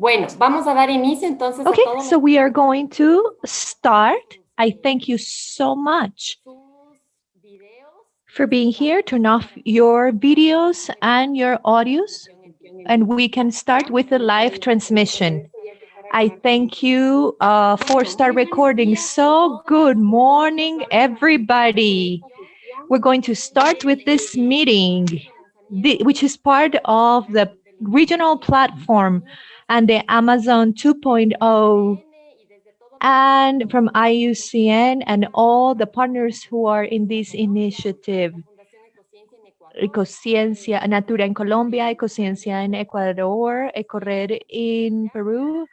Bueno, vamos a dar inicio entonces Okay, a todos. so we are going to start. I thank you so much for being here. Turn off your videos and your audios, and we can start with the live transmission. I thank you for start recording. So good morning, everybody. We're going to start with this meeting, which is part of the regional platform and the Amazon 2.0 and from Iucn and all the partners who are in this initiative. Ecociencia, Natura in Colombia, Ecociencia in Ecuador, Ecored in Peru,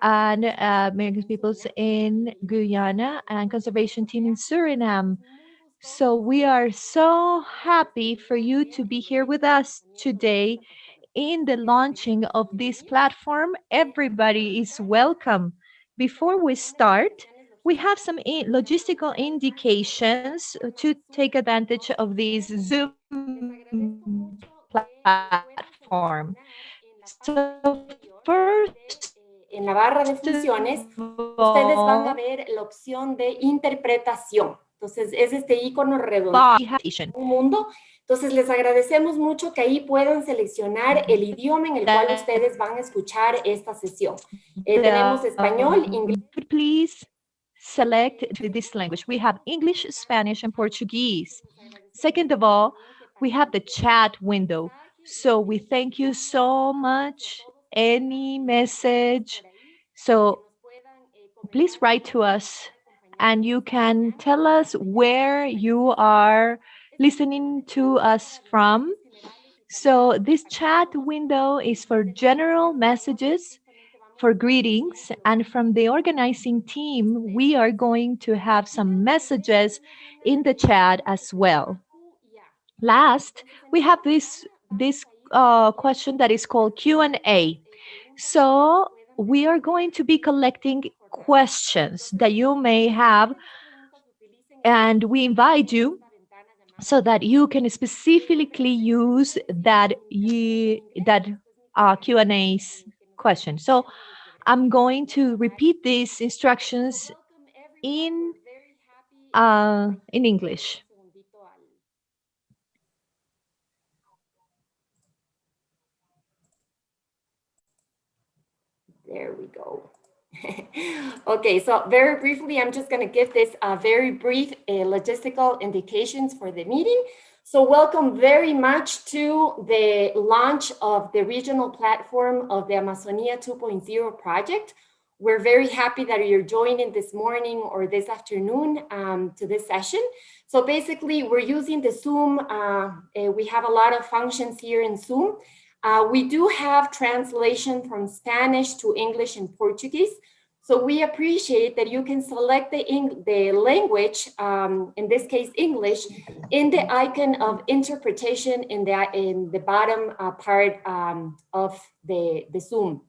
and American Peoples in Guyana, and Conservation Team in Suriname. So we are so happy for you to be here with us today in the launching of this platform. Everybody is welcome. Before we start, we have some logistical indications to take advantage of this Zoom platform. So first En la barra de funciones, ustedes van a ver la opción de interpretación. Entonces, es este icono redondo. Un mundo. Entonces, les agradecemos mucho que ahí puedan seleccionar el idioma en el cual ustedes van a escuchar esta sesión. Tenemos español, inglés. Please select this language. We have English, Spanish, and Portuguese. Second of all, we have the chat window. So we thank you so much. Any message. So please write to us and you can tell us where you are listening to us from. So this chat window is for general messages, for greetings, and from the organizing team, we are going to have some messages in the chat as well. Last, we have this question that is called Q&A. So we are going to be collecting questions that you may have, and we invite you so that you can specifically use that Q&A question. So I'm going to repeat these instructions in English. There we go. Okay, so very briefly, I'm just going to give this very brief logistical indications for the meeting. So welcome very much to the launch of the regional platform of the Amazonia 2.0 project. We're very happy that you're joining this morning or this afternoon to this session. So basically, we're using the Zoom. We have a lot of functions here in Zoom. We do have translation from Spanish to English and Portuguese. So we appreciate that you can select the language, in this case, English, in the icon of interpretation in the bottom part of the Zoom.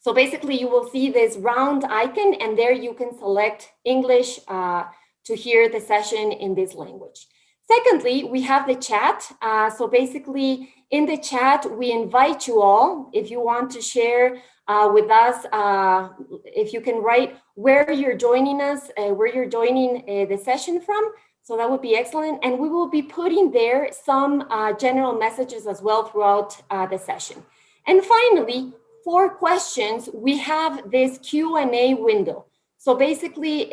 So basically, you will see this round icon, and there you can select English to hear the session in this language. Secondly, we have the chat. So basically, in the chat, we invite you all, if you want to share with us, if you can write where you're joining us, where you're joining the session from. So that would be excellent. And we will be putting there some general messages as well throughout the session. And finally, for questions, we have this Q&A window. So basically,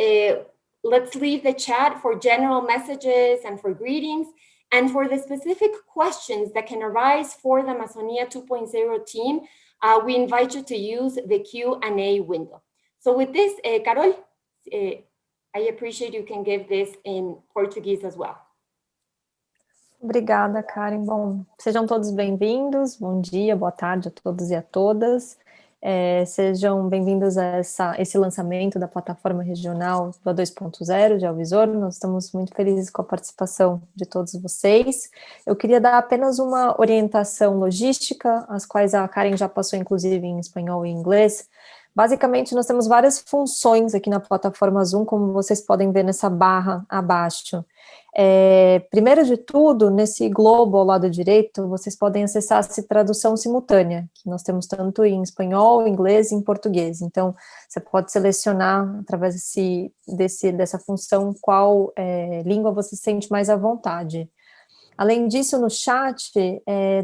let's leave the chat for general messages and for greetings. And for the specific questions that can arise for the Amazonia 2.0 team, we invite you to use the Q&A window. So with this, Carol, I appreciate you can give this in Portuguese as well. Obrigada, Karen. Bom, sejam todos bem-vindos. Bom dia, boa tarde a todos e a todas. Sejam bem-vindos a esse lançamento da plataforma regional do 2.0 de Visor. Nós estamos muito felizes com a participação de todos vocês. Eu queria dar apenas uma orientação logística, as quais a Karen já passou, inclusive, em espanhol e inglês, Basicamente, nós temos várias funções aqui na plataforma Zoom, como vocês podem ver nessa barra abaixo. Primeiro de tudo, nesse globo ao lado direito, vocês podem acessar essa tradução simultânea, que nós temos tanto em espanhol, inglês e em português. Então, você pode selecionar, através dessa função, qual língua você se sente mais à vontade. Além disso, no chat,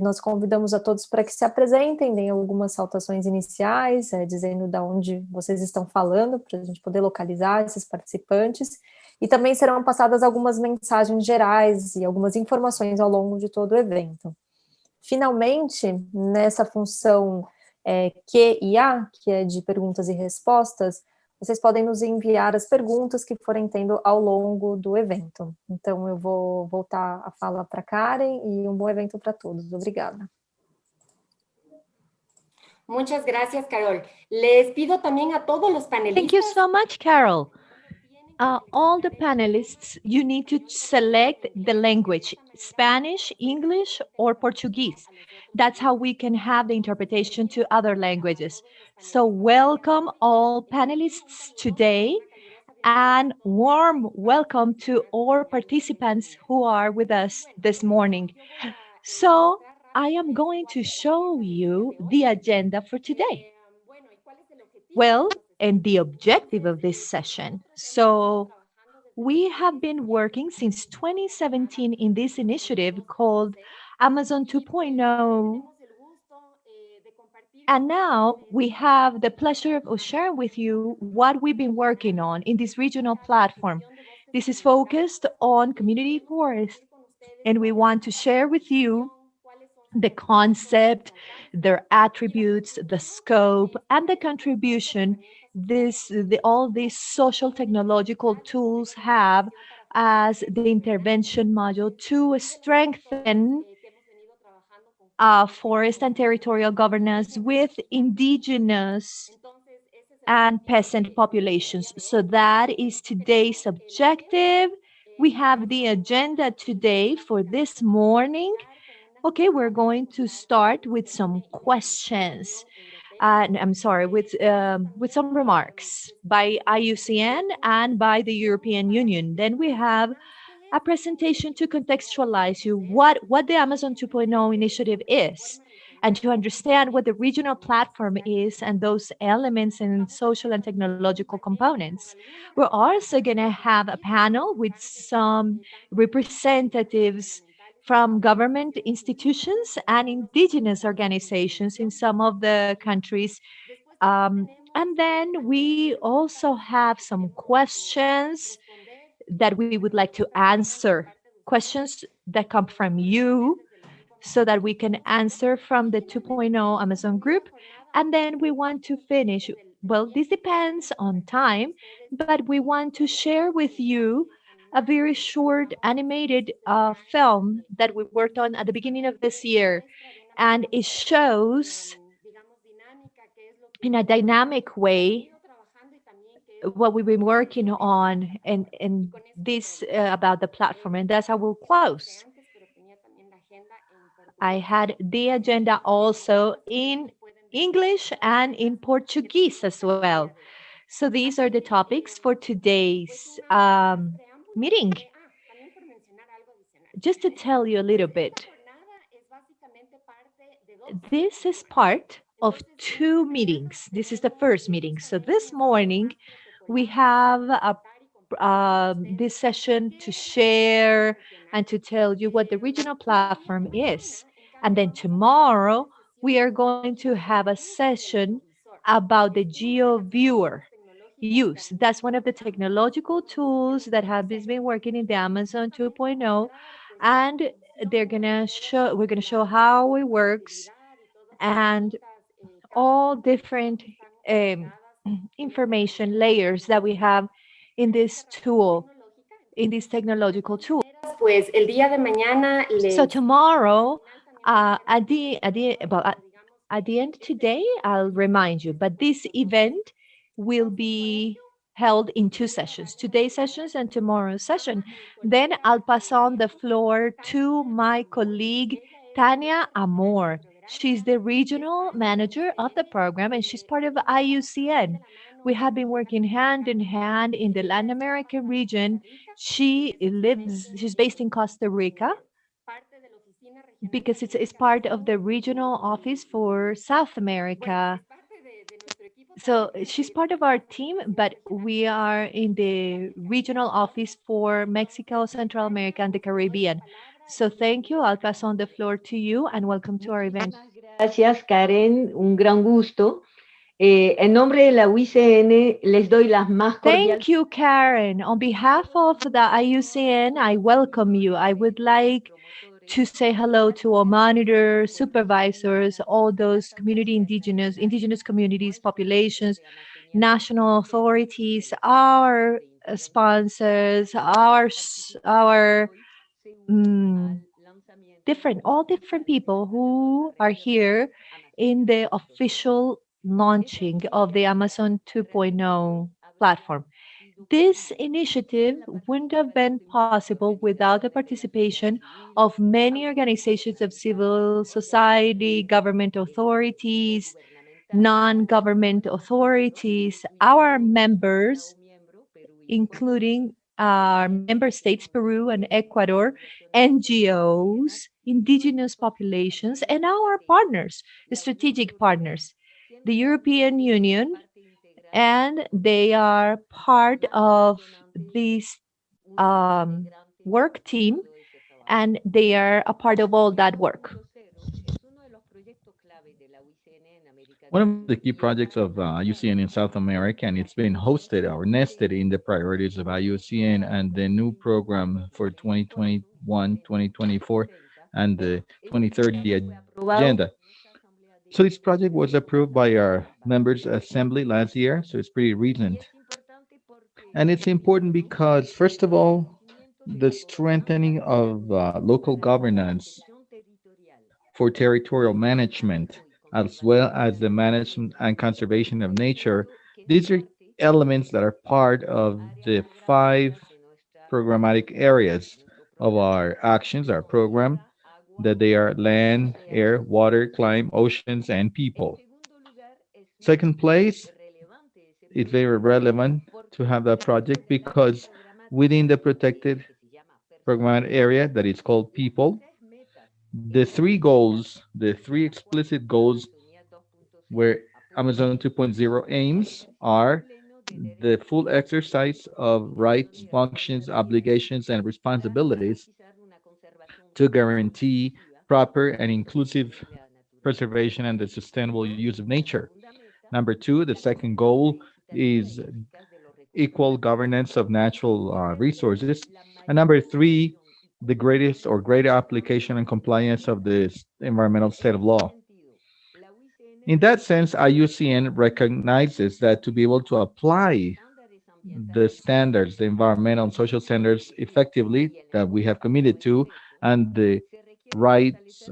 nós convidamos a todos para que se apresentem, deem algumas saudações iniciais, dizendo de onde vocês estão falando, para a gente poder localizar esses participantes, e também serão passadas algumas mensagens gerais e algumas informações ao longo de todo o evento. Finalmente, nessa função Q e A, que é de perguntas e respostas, vocês podem nos enviar as perguntas que forem tendo ao longo do evento. Então, eu vou voltar a fala para Karen e um bom evento para todos. Obrigada. Muchas gracias, Carol. Les pido también a todos los panelistas. Thank you so much, Carol. All the panelists, you need to select the language, Spanish, English, or Portuguese. That's how we can have the interpretation to other languages. So welcome all panelists today, and warm welcome to all participants who are with us this morning. So I am going to show you the agenda for today. Well, and the objective of this session. So we have been working since 2017 in this initiative called Amazon 2.0. And now we have the pleasure of sharing with you what we've been working on in this regional platform. This is focused on community forests, and we want to share with you the concept, their attributes, the scope, and the contribution all these social technological tools have as the intervention module to strengthen forest and territorial governance with indigenous and peasant populations. So that is today's objective. We have the agenda today for this morning. Okay, we're going to start with some questions. I'm sorry, with some remarks by Iucn and by the European Union. Then we have a presentation to contextualize you what the Amazon 2.0 initiative is, and to understand what the regional platform is and those elements and social and technological components. We're also going to have a panel with some representatives from government institutions and indigenous organizations in some of the countries. And then we also have some questions that we would like to answer, questions that come from you, so that we can answer from the 2.0 Amazon group. And then we want to finish. Well, this depends on time, but we want to share with you a very short animated film that we worked on at the beginning of this year. And it shows in a dynamic way what we've been working on and this about the platform. And that's how we'll close. I had the agenda also in English and in Portuguese as well. So these are the topics for today's meeting. Just to tell you a little bit, this is part of two meetings. This is the first meeting. So this morning, we have this session to share and to tell you what the regional platform is. And then tomorrow, we are going to have a session about the Geo Viewer use. That's one of the technological tools that have been working in the Amazon 2.0. And we're gonna show how it works and all different information layers that we have in this tool, in this technological tool. Pues el día de mañana So tomorrow, at the end today, I'll remind you, but this event will be held in two sessions, today's sessions and tomorrow's session. Then I'll pass on the floor to my colleague, Tania Amor. She's the regional manager of the program and she's part of IUCN. We have been working hand in hand in the Latin American region. She's based in Costa Rica because it's part of the regional office for South America. So she's part of our team, but we are in the regional office for Mexico, Central America, and the Caribbean. So thank you. I'll pass on the floor to you and welcome to our event. Muchísimas gracias, Karen. Un gran gusto. En nombre de la UICN les doy las más cordiales. Thank you, Karen. On behalf of the IUCN, I welcome you. I would like to say hello to all monitors, supervisors, all those community indigenous communities, populations, national authorities, our sponsors, our all different people who are here in the official launching of the Amazon 2.0 platform. This initiative wouldn't have been possible without the participation of many organizations of civil society, government authorities, non government authorities, our members, including our member states, Peru and Ecuador, NGOs, indigenous populations, and our partners, strategic partners, the European Union, and they are part of this um, work team, and they are a part of all that work. One of the key projects of IUCN in South America, and it's been hosted or nested in the priorities of IUCN and the new program for 2021-2024 and the 2030 agenda. So this project was approved by our members' assembly last year, so it's pretty recent. And it's important because, first of all, the strengthening of local governance for territorial management, as well as the management and conservation of nature. These are elements that are part of the five programmatic areas of our actions, our program, that they are land, air, water, climate, oceans, and people. Second place, it's very relevant to have that project because within the protected programmatic area that is called people, the three goals, the three explicit goals where Amazon 2.0 aims are the full exercise of rights, functions, obligations, and responsibilities to guarantee proper and inclusive preservation and the sustainable use of nature. Number two, the second goal is equal governance of natural resources. And number three, the greatest or greater application and compliance of the environmental state of law. In that sense, IUCN recognizes that to be able to apply the standards, the environmental and social standards effectively that we have committed to, and the rights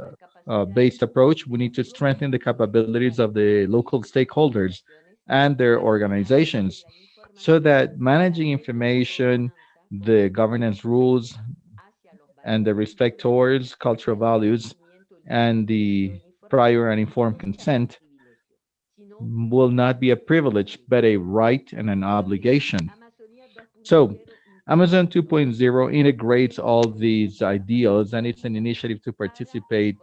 based approach, we need to strengthen the capabilities of the local stakeholders and their organizations so that managing information, the governance rules, and the respect towards cultural values and the prior and informed consent will not be a privilege but a right and an obligation. So, Amazon 2.0 integrates all these ideals and it's an initiative to participate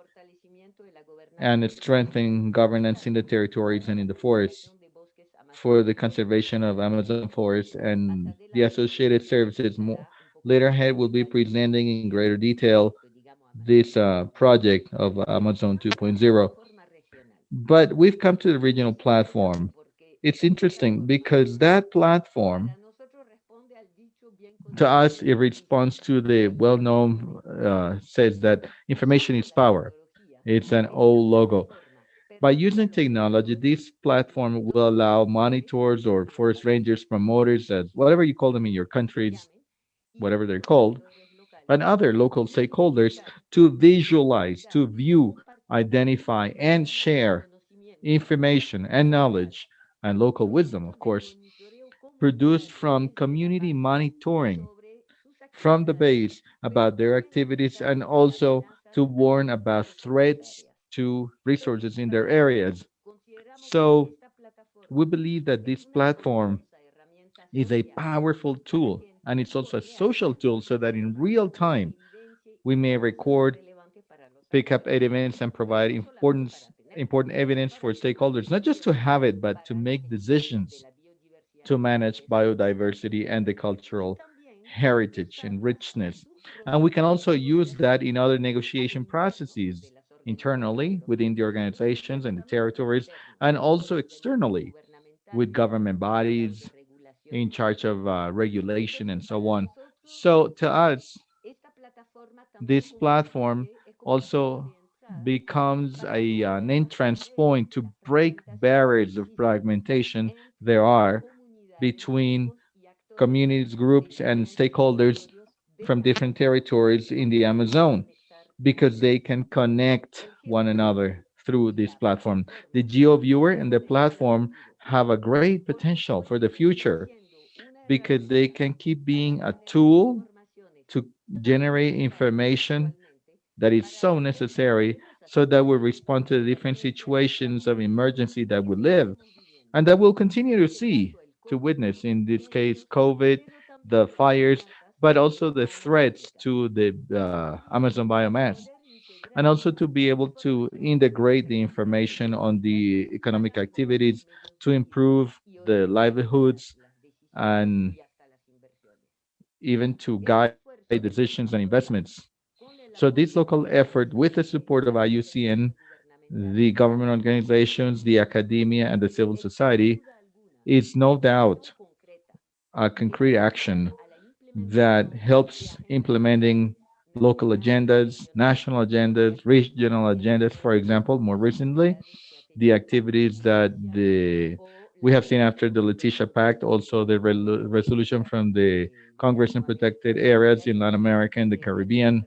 and strengthen governance in the territories and in the forests for the conservation of Amazon forests and the associated services. Later ahead, we'll be presenting in greater detail this project of Amazon 2.0. But we've come to the regional platform. It's interesting because that platform, to us, it responds to the well-known says that information is power. It's an old logo. By using technology, this platform will allow monitors or forest rangers, promoters, as whatever you call them in your countries, whatever they're called, and other local stakeholders to visualize, to view, identify, and share information and knowledge and local wisdom, of course, produced from community monitoring from the base about their activities and also to warn about threats to resources in their areas. So we believe that this platform is a powerful tool, and it's also a social tool, so that in real time we may record, pick up events, and provide important evidence for stakeholders, not just to have it, but to make decisions to manage biodiversity and the cultural heritage and richness. And we can also use that in other negotiation processes internally within the organizations and the territories, and also externally with government bodies in charge of regulation and so on. So to us, this platform also becomes an entrance point to break barriers of fragmentation there are between communities, groups, and stakeholders from different territories in the Amazon, because they can connect one another through this platform. The Geo Viewer and the platform have a great potential for the future because they can keep being a tool to generate information that is so necessary so that we respond to the different situations of emergency that we live and that we'll continue to see, to witness, in this case, COVID, the fires, but also the threats to the Amazon biomass, and also to be able to integrate the information on the economic activities to improve the livelihoods and even to guide decisions and investments. So this local effort, with the support of IUCN, the government organizations, the academia, and the civil society, is no doubt a concrete action that helps implementing local agendas, national agendas, regional agendas. For example, more recently, the activities that the we have seen after the Leticia Pact, also the resolution from the Congress in Protected Areas in Latin America and the Caribbean.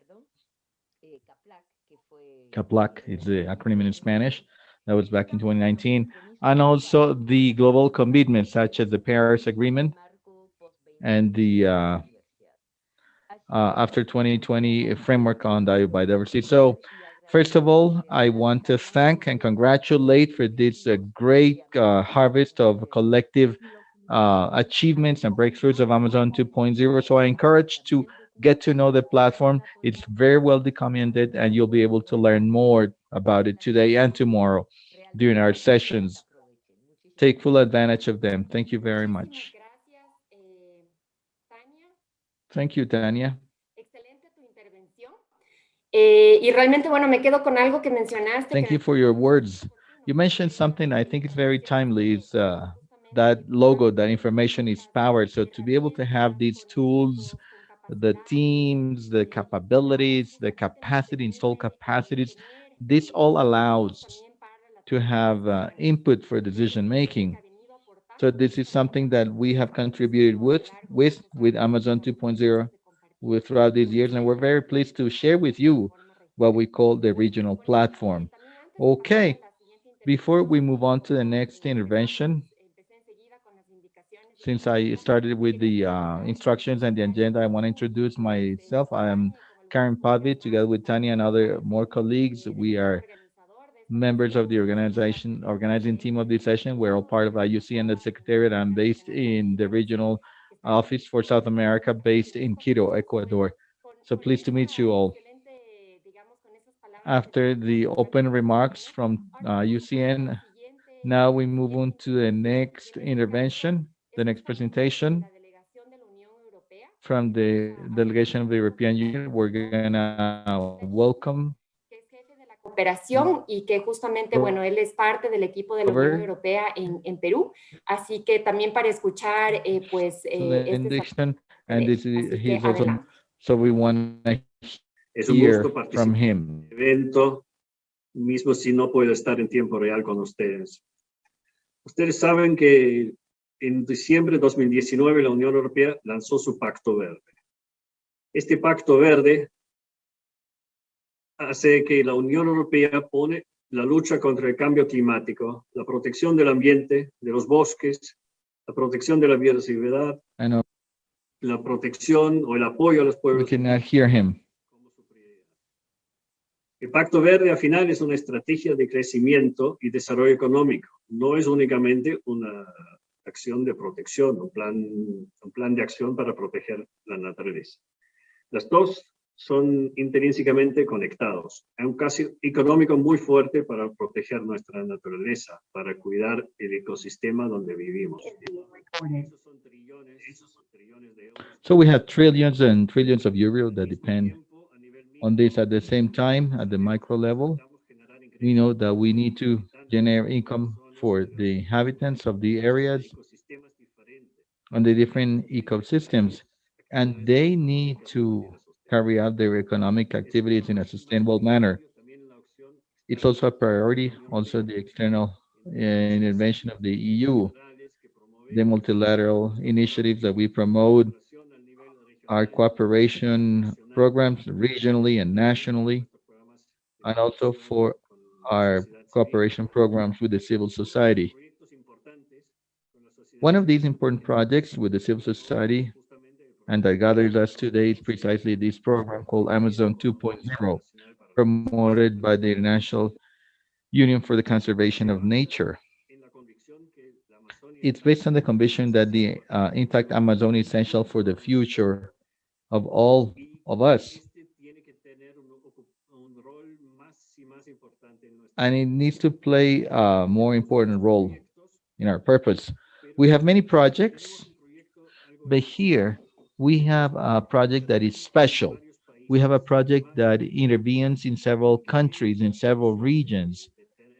CAPLAC is the acronym in Spanish. That was back in 2019. And also the global commitments such as the Paris Agreement and the after 2020 framework on biodiversity. So, first of all, I want to thank and congratulate for this great harvest of collective achievements and breakthroughs of Amazon 2.0. So I encourage to get to know the platform. It's very well documented, and you'll be able to learn more about it today and tomorrow during our sessions. Take full advantage of them. Thank you very Muchísimas much. gracias, Tania. Thank you, Tanya. Excelente tu intervención. Y realmente, bueno, me quedo con algo que mencionaste. Thank you for your words. You mentioned something I think is very timely. Is that logo, that information is power. So to be able to have these tools, the teams, the capabilities, the capacity, install capacities, this all allows to have input for decision making. So this is something that we have contributed with Amazon 2.0 throughout these years, and we're very pleased to share with you what we call the regional platform. Okay, before we move on to the next intervention, since I started with the instructions and the agenda, I want to introduce myself. I am Karen Padvi, together with Tanya and other more colleagues. We are members of the organizing team of this session. We're all part of IUCN, the Secretariat. I'm based in the regional office for South America, based in Quito, Ecuador. So pleased to meet you all. After the open remarks from UCN, now we move on to the next intervention, the next presentation from the delegation of the European Union. We're gonna welcome Cooperación y que justamente, bueno, él es parte del equipo de la Unión Europea en Perú, así que también para escuchar, pues, and this is, he's also, so we want to hear from him. Evento, mismo si no puedo estar en tiempo real con ustedes. Ustedes saben que en diciembre de 2019 la Unión Europea lanzó su Pacto Verde. Este Pacto Verde hace que la Unión Europea pone la lucha contra el cambio climático, la protección del ambiente, de los bosques, la protección de la biodiversidad, la protección o el apoyo a los pueblos. We cannot hear him. El Pacto Verde, al final, es una estrategia de crecimiento y desarrollo económico. No es únicamente una acción de protección, un plan de acción para proteger la naturaleza. Las dos son intrínsecamente conectados. Hay un caso económico muy fuerte para proteger nuestra naturaleza, para cuidar el ecosistema donde vivimos. Esos son trillones de euros. So we have trillions and trillions of euros that depend on this. At the same time, at the micro level, we know that we need to generate income for the inhabitants of the areas on the different ecosystems, and they need to carry out their economic activities in a sustainable manner. It's also a priority, also the external intervention of the EU, the multilateral initiatives that we promote, our cooperation programs regionally and nationally, and also for our cooperation programs with the civil society. One of these important projects with the civil society and that gathers us today is precisely this program called Amazon 2.0, promoted by the International Union for the Conservation of Nature. It's based on the conviction that the intact Amazon is essential for the future of all of us, and it needs to play a more important role in our purpose. We have many projects, but here we have a project that is special. We have a project that intervenes in several countries, in several regions,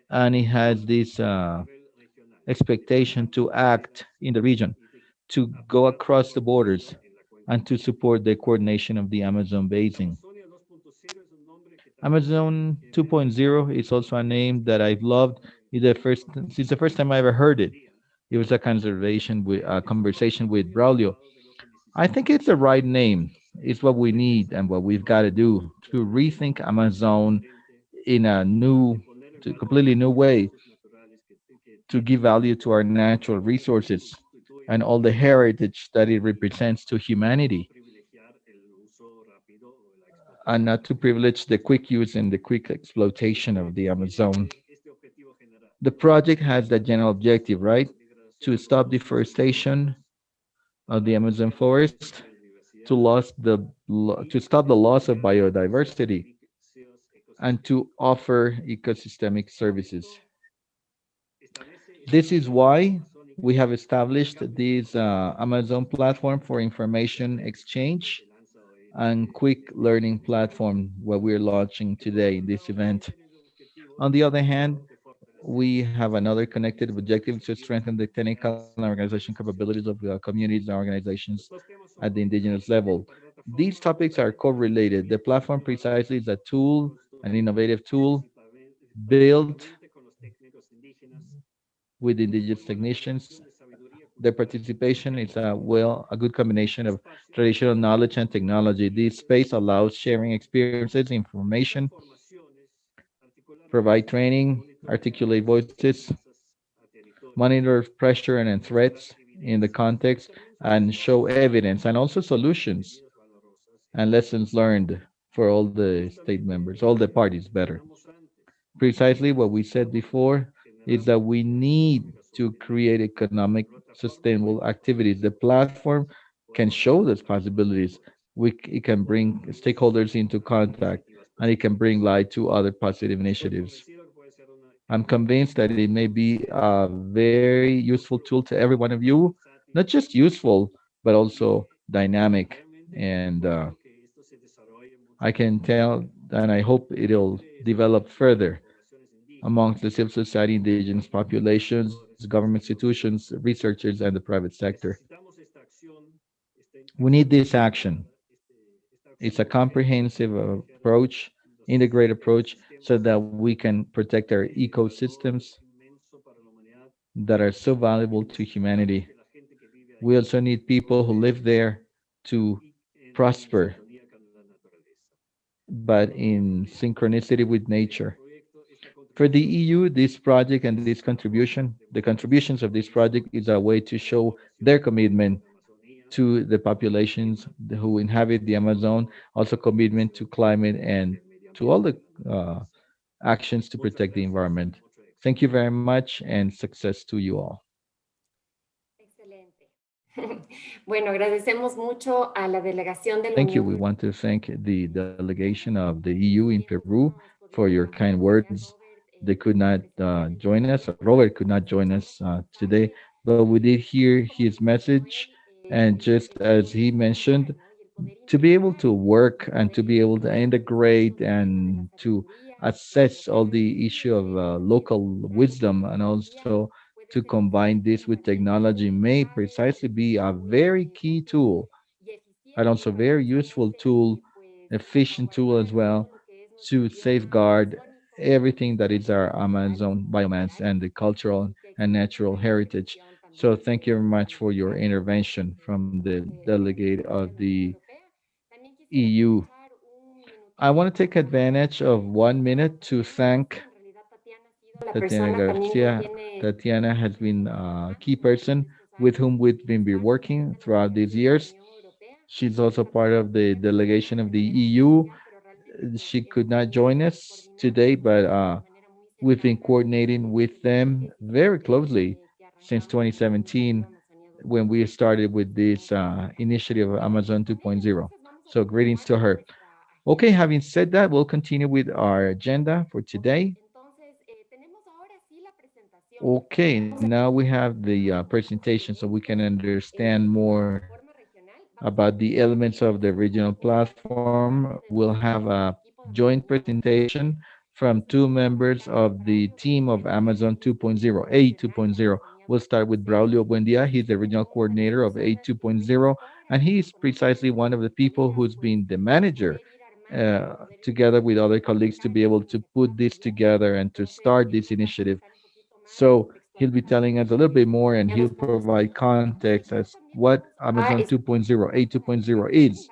and it has this expectation to act in the region, to go across the borders, and to support the coordination of the Amazon basin. Amazon 2.0 is also a name that I've loved. Since the first time I ever heard it. It was a conversation with Braulio. I think it's the right name. It's what we need and what we've got to do to rethink Amazon in a completely new way, to give value to our natural resources and all the heritage that it represents to humanity, and not to privilege the quick use and the quick exploitation of the Amazon. The project has that general objective, right? To stop deforestation of the Amazon forest, to stop the loss of biodiversity, and to offer ecosystemic services. This is why we have established this Amazon platform for information exchange and quick learning platform, what we're launching today in this event. On the other hand, we have another connected objective to strengthen the technical and organization capabilities of communities and organizations at the indigenous level. These topics are correlated. The platform precisely is a tool, an innovative tool built with indigenous technicians. Their participation is a good combination of traditional knowledge and technology. This space allows sharing experiences, information, provide training, articulate voices, monitor pressure and threats in the context, and show evidence and also solutions and lessons learned for all the state members, all the parties better. Precisely what we said before is that we need to create economic sustainable activities. The platform can show those possibilities. It can bring stakeholders into contact, and it can bring light to other positive initiatives. I'm convinced that it may be a very useful tool to every one of you, not just useful, but also dynamic. And I can tell, and I hope it'll develop further amongst the civil society, indigenous populations, government institutions, researchers, and the private sector. We need this action. It's a comprehensive approach, integrated approach, so that we can protect our ecosystems that are so valuable to humanity. We also need people who live there to prosper, but in synchronicity with nature. For the EU, this project and this contribution, the contributions of this project is a way to show their commitment to the populations who inhabit the Amazon, also commitment to climate and to all the uh, actions to protect the environment. Thank you very much and success to you all. Excelente. Bueno, agradecemos mucho a la delegación de la Thank you. Unión We want to Europea. thank the delegation of the EU in Peru for your kind words. They could not join us. Robert could not join us today, but we did hear his message. And just as he mentioned, to be able to work and to be able to integrate and to assess all the issue of local wisdom and also to combine this with technology may precisely be a very key tool and also very useful tool, efficient tool as well to safeguard everything that is our Amazon biomass and the cultural and natural heritage. So thank you very much for your intervention from the delegate of the EU. I want to take advantage of 1 minute to thank Tatiana Garcia. Tatiana has been a key person with whom we've been working throughout these years. She's also part of the delegation of the EU. She could not join us today, but we've been coordinating with them very closely since 2017 when we started with this initiative of Amazon 2.0. So, greetings to her. Okay, having said that, we'll continue with our agenda for today. Okay, now we have the presentation so we can understand more about the elements of the regional platform. We'll have a joint presentation from two members of the team of Amazon 2.0, A 2.0. We'll start with Braulio Buendia. He's the regional coordinator of A 2.0, and he's precisely one of the people who's been the manager together with other colleagues to be able to put this together and to start this initiative. So he'll be telling us a little bit more and he'll provide context as what Amazon 2.0, A 2.0 is.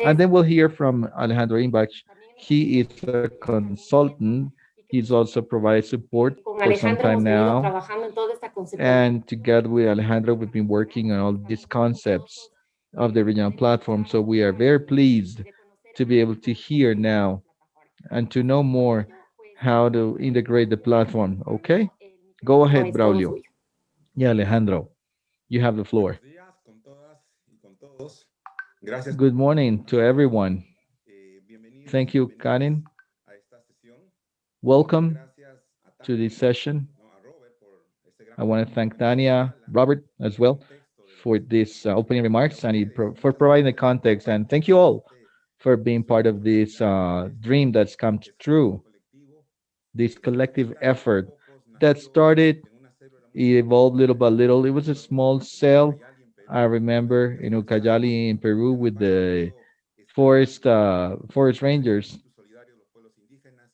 And then we'll hear from Alejandro Imbach. He is a consultant. He's also provided support for some time now. And together with Alejandro, we've been working on all these concepts of the regional platform. So we are very pleased to be able to hear now and to know more how to integrate the platform. Okay? Go ahead, Braulio. Yeah, Alejandro, you have the floor. Good morning to everyone. Thank you, Karin. Welcome to this session. I want to thank Tania, Robert as well for this opening remarks and for providing the context. And thank you all for being part of this dream that's come true, this collective effort that started, it evolved little by little. It was a small cell. I remember in Ucayali in Peru with the forest rangers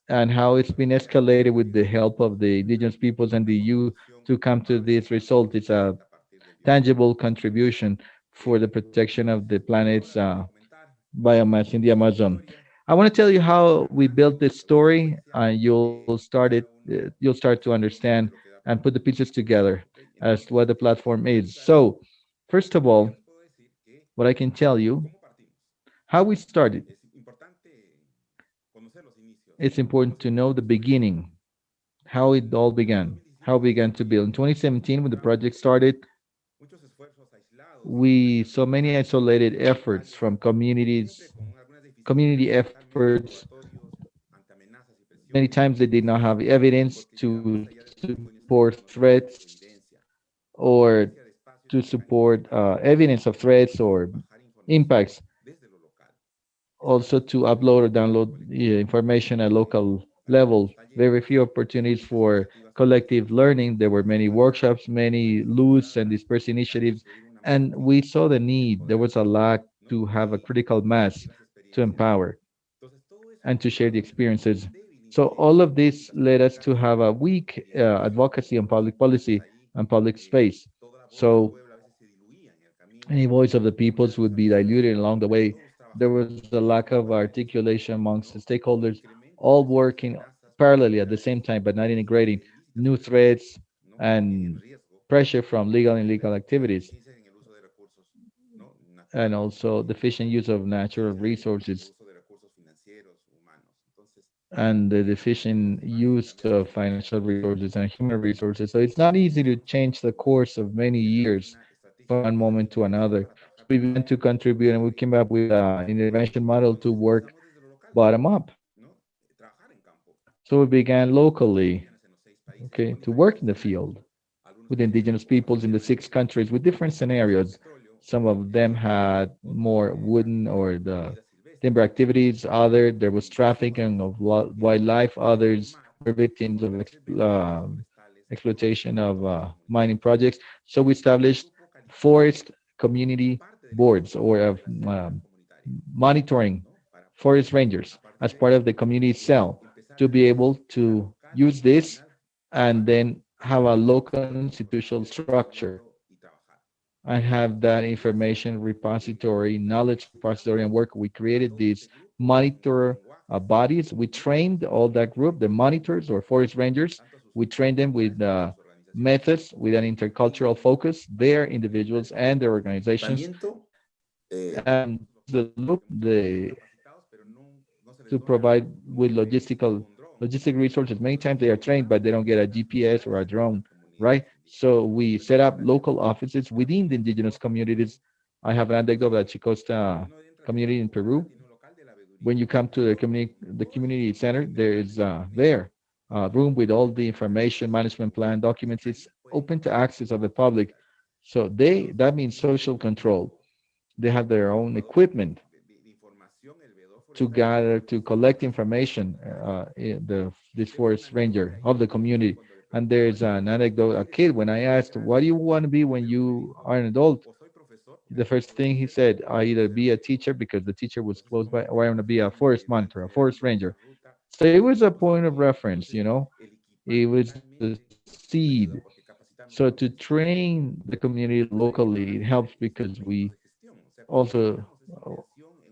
and how it's been escalated with the help of the indigenous peoples and the EU to come to this result. It's a tangible contribution for the protection of the planet's biomass in the Amazon. I want to tell you how we built this story, and you'll start to understand and put the pieces together as to what the platform is. So, first of all, what I can tell you, how we started. It's important to know the beginning, how it all began, how we began to build. In 2017, when the project started, we saw many isolated efforts from community efforts. Many times they did not have evidence to support threats or to support evidence of threats or impacts. Also to upload or download information at local level. Very few opportunities for collective learning. There were many workshops, many loose and dispersed initiatives, and we saw the need. There was a lack to have a critical mass to empower and to share the experiences. So all of this led us to have a weak advocacy on public policy and public space. So any voice of the peoples would be diluted along the way. There was a lack of articulation amongst the stakeholders, all working parallelly at the same time, but not integrating new threats and pressure from legal and illegal activities, and also the efficient use of natural resources. and the deficient use of financial resources and human resources. So it's not easy to change the course of many years from one moment to another. So we began to contribute and we came up with an intervention model to work bottom up. So we began locally, okay, to work in the field with indigenous peoples in the 6 countries with different scenarios. Some of them had more wooden or the timber activities. Other there was trafficking of wildlife. Others were victims of exploitation of mining projects. So we established forest community boards or of monitoring forest rangers as part of the community cell to be able to use this and then have a local institutional structure and have that information repository, knowledge repository, and work. We created these monitor bodies. We trained all that group, the monitors or forest rangers. We trained them with methods with an intercultural focus, their individuals and their organizations, and close the loop to provide with logistic resources. Many times they are trained, but they don't get a GPS or a drone, right? So we set up local offices within the indigenous communities. I have an anecdote at Chicosta community in Peru. When you come to the community center, there is there room with all the information, management plan, documents. It's open to access of the public. So that means social control. They have their own equipment to gather, to collect information, this forest ranger of the community. And there's an anecdote, a kid, when I asked, what do you want to be when you are an adult? The first thing he said, I either be a teacher because the teacher was close by, or I want to be a forest monitor, a forest ranger. So it was a point of reference, it was the seed. So to train the community locally, it helps because we also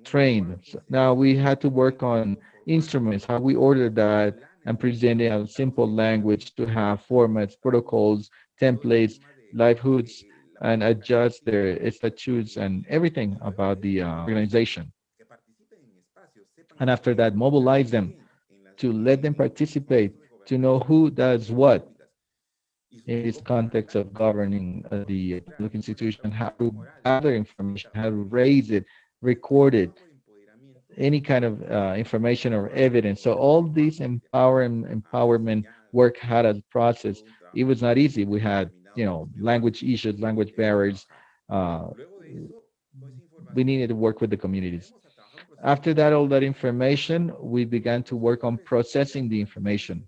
trained. So now we had to work on instruments, how we ordered that and present it in a simple language to have formats, protocols, templates, livelihoods, and adjust their statutes and everything about the organization. And after that, mobilize them to let them participate, to know who does what in this context of governing the public institution, how to gather information, how to raise it, record it, any kind of information or evidence. So all these empowerment work had a process. It was not easy. We had, language issues, language barriers. Uh, we needed to work with the communities. After that, all that information, we began to work on processing the information.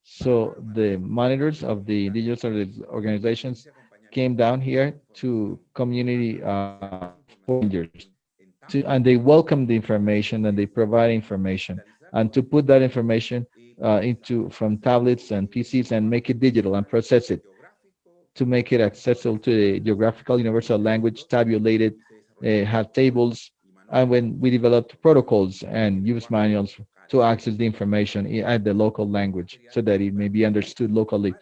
So the monitors of the indigenous organizations came down here to community forest rangers and they welcome the information and they provide information and to put that information into from tablets and PCs and make it digital and process it to make it accessible to the geographical universal language, tabulated, have tables, and when we developed protocols and use manuals to access the information at the local language so that it may be understood locally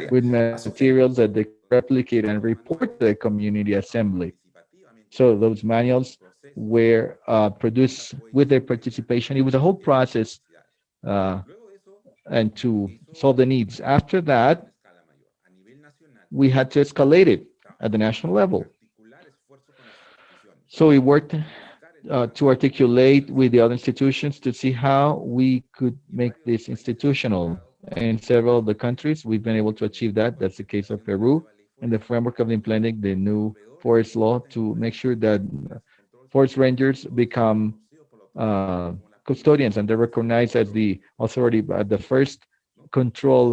with materials that they could replicate and report to the community assembly. So those manuals were produced with their participation. It was a whole process uh, and to solve the needs. After that, we had to escalate it at the national level. So we worked to articulate with the other institutions to see how we could make this institutional. In several of the countries, we've been able to achieve that. That's the case of Peru, in the framework of implementing the new forest law to make sure that forest rangers become uh, custodians and they're recognized as the authority at the first control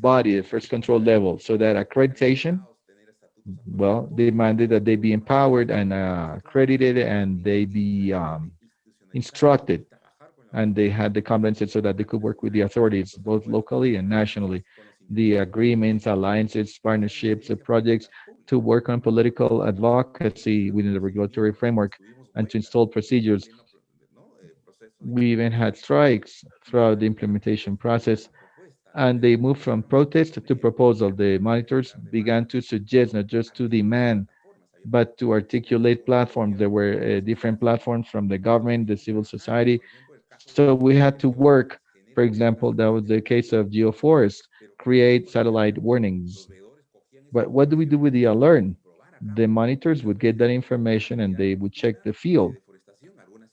body, the first control level, so that accreditation, well, demanded that they be empowered and accredited and they be instructed and they had the competences so that they could work with the authorities, both locally and nationally. The agreements, alliances, partnerships, the projects to work on political advocacy within the regulatory framework and to install procedures. We even had strikes throughout the implementation process, and they moved from protest to proposal. The monitors began to suggest, not just to demand, but to articulate platforms. There were different platforms from the government, the civil society, So we had to work, for example, that was the case of geoforest, create satellite warnings. But what do we do with the alert? The monitors would get that information and they would check the field,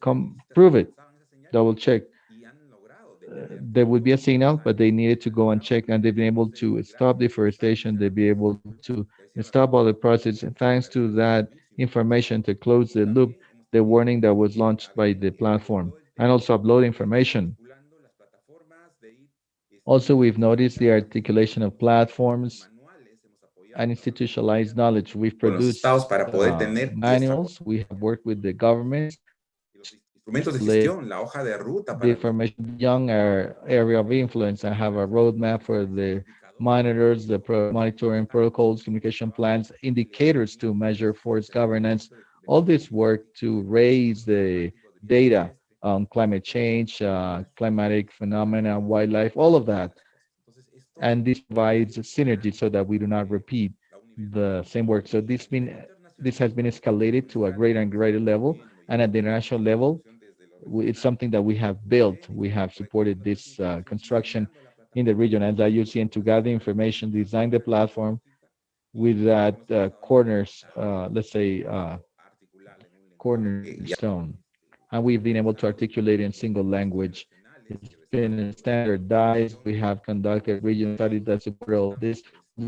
come prove it, double check. There would be a signal, but they needed to go and check, and they've been able to stop deforestation. They've been able to stop all the process. And thanks to that information to close the loop, the warning that was launched by the platform, and also upload information. Also, we've noticed the articulation of platforms and institutionalized knowledge. We've produced manuals. We have worked with the governments to translate the information beyond our area of influence. I have a roadmap for the monitors, the monitoring protocols, communication plans, indicators to measure forest governance. All this work to raise the data on climate change, climatic phenomena, wildlife, all of that. And this provides synergy so that we do not repeat the same work. So this has been escalated to a greater and greater level, and at the international level, it's something that we have built. We have supported this construction in the region as Iucn to gather information, design the platform with that let's say, cornerstone. And we've been able to articulate in single language. It's been standardized. We have conducted regional studies that support all this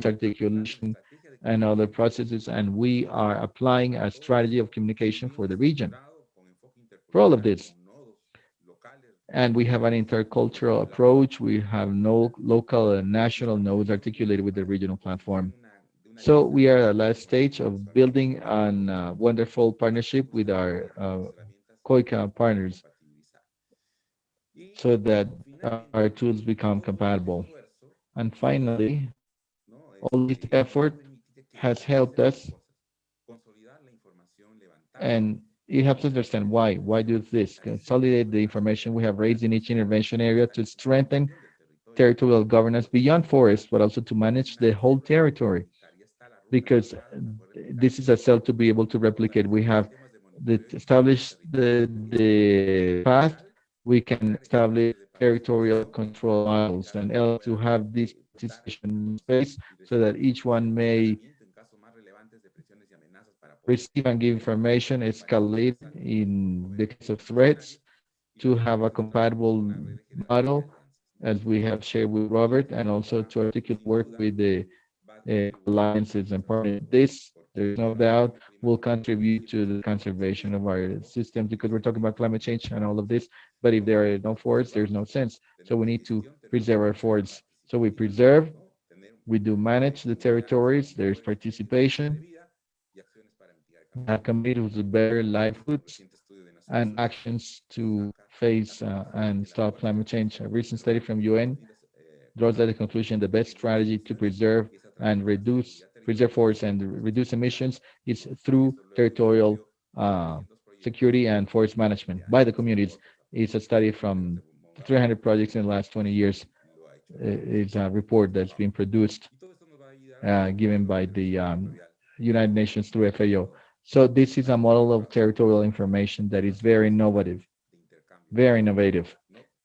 articulation and other processes, and we are applying a strategy of communication for the region for all of this. And we have an intercultural approach. We have no local and national nodes articulated with the regional platform. So we are at the last stage of building a wonderful partnership with our COICA partners so that our tools become compatible. And finally, all this effort has helped us, and you have to understand why. Why do this? Consolidate the information we have raised in each intervention area to strengthen territorial governance beyond forests, but also to manage the whole territory. Because this is a cell to be able to replicate. We have established the path. We can establish territorial control models and else to have this participation space so that each one may receive and give information, escalate in the case of threats, to have a compatible model, as we have shared with Robert, and also to articulate work with the alliances and partners. This, there's no doubt, will contribute to the conservation of our systems because we're talking about climate change and all of this. But if there are no forests, there's no sense. So we need to preserve our forests. So we preserve, we do manage the territories, there's participation, we have committed with better livelihoods and actions to face and stop climate change. A recent study from UN draws that the conclusion the best strategy to preserve forests and reduce emissions is through territorial security and forest management by the communities. It's a study from 300 projects in the last 20 years. It's a report that's been produced, given by the United Nations through FAO. So this is a model of territorial information that is very innovative, very innovative.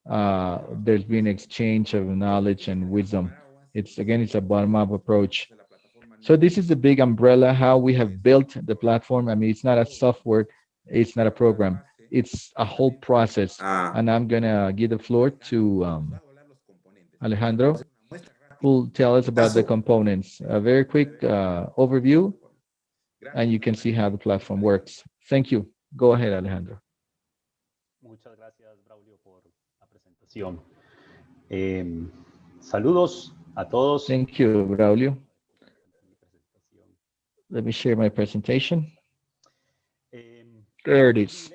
There's been exchange of knowledge and wisdom. It's a bottom-up approach. So this is the big umbrella, how we have built the platform. I mean, it's not a software, it's not a program, it's a whole process. And I'm gonna give the floor to Alejandro, who'll tell us about the components. A very quick overview, and you can see how the platform works. Thank you. Go ahead, Alejandro. Muchas gracias, Braulio, por la presentación. Saludos a todos. Thank you, Braulio. Let me share my presentation. There it is.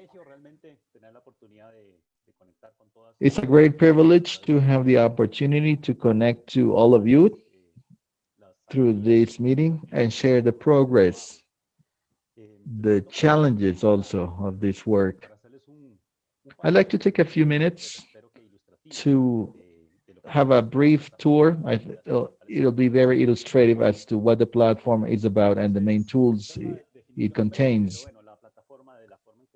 It's a great privilege to have the opportunity to connect to all of you through this meeting and share the progress, the challenges also of this work. I'd like to take a few minutes to have a brief tour. It'll be very illustrative as to what the platform is about and the main tools it contains.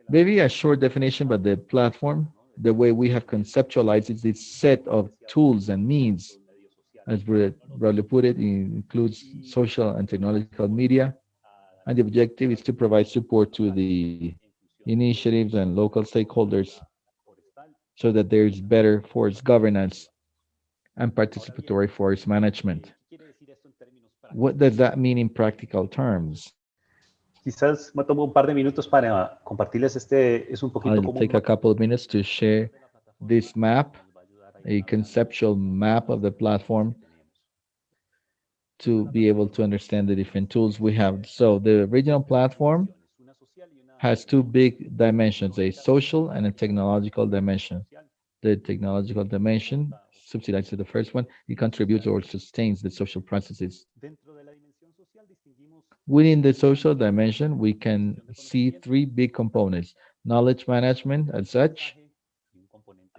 Maybe a short definition, but the platform, the way we have conceptualized is this set of tools and means, as Bradley put it, includes social and technological media, and the objective is to provide support to the initiatives and local stakeholders so that there's better forest governance and participatory forest management. What does that mean in practical terms? Quizás me tomo un par de minutos para compartirles es un poquito I'll como take a couple of minutes to share this map, a conceptual map of the platform to be able to understand the different tools we have. So the original platform has two big dimensions, a social and a technological dimension. The technological dimension subsidizes the first one. It contributes or sustains the social processes. Within the social dimension, we can see three big components: knowledge management as such,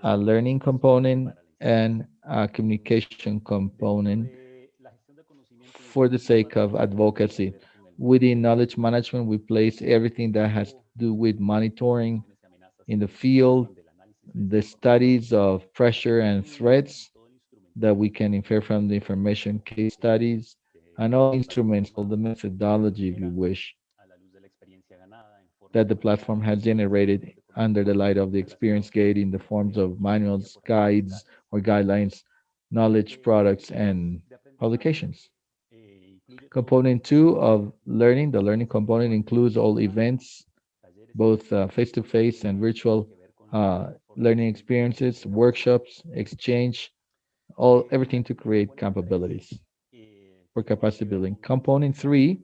a learning component, and a communication component for the sake of advocacy. Within knowledge management, we place everything that has to do with monitoring in the field, the studies of pressure and threats that we can infer from the information case studies, and all the instruments, all the methodology, if you wish, that the platform has generated under the light of the experience gate in the forms of manuals, guides, or guidelines, knowledge products, and publications. Component two of learning, the learning component includes all events, both face-to-face and virtual learning experiences, workshops, exchange, all everything to create capabilities for capacity building. Component three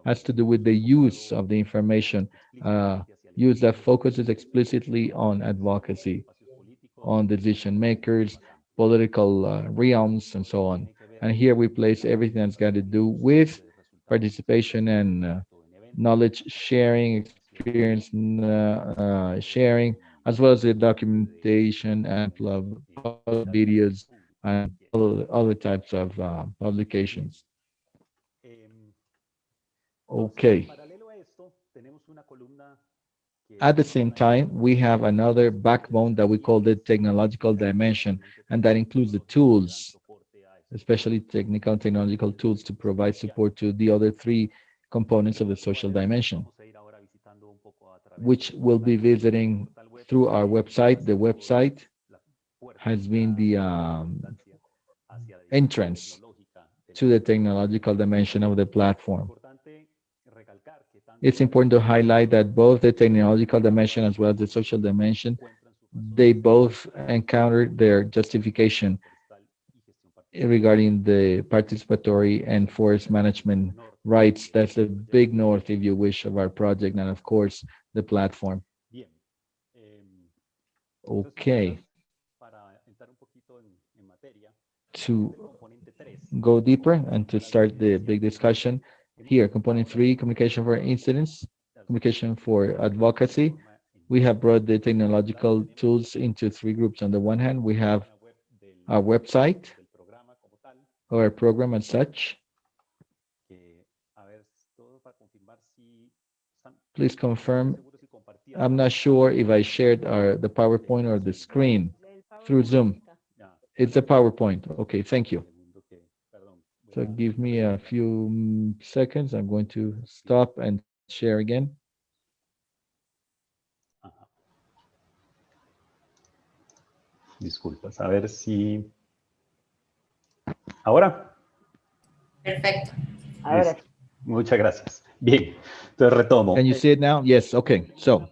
has to do with the use of the information, use that focuses explicitly on advocacy, on decision makers, political realms, and so on. And here we place everything that's got to do with participation and knowledge sharing, experience sharing, as well as the documentation and public videos and other types of publications. Okay. At the same time, we have another backbone that we call the technological dimension, and that includes the tools, especially technical and technological tools to provide support to the other three components of the social dimension, which we'll be visiting through our website. The website has been the entrance to the technological dimension of the platform. It's important to highlight that both the technological dimension as well as the social dimension, they both encounter their justification regarding the participatory and forest management rights. That's the big north, if you wish, of our project, and of course, the platform. Okay. To go deeper and to start the big discussion, here, component three, communication for incidents, communication for advocacy. We have brought the technological tools into three groups. On the one hand, we have our website or a program as such. Please confirm. I'm not sure if I shared the PowerPoint or the screen through Zoom. It's a PowerPoint. Okay, thank you. So give me a few seconds. I'm going to stop and share again. Disculpas, a ver si... ¿Ahora? Perfecto. Ahora sí. Muchas gracias. Bien, entonces retomo. Can you see it now? Yes, okay. So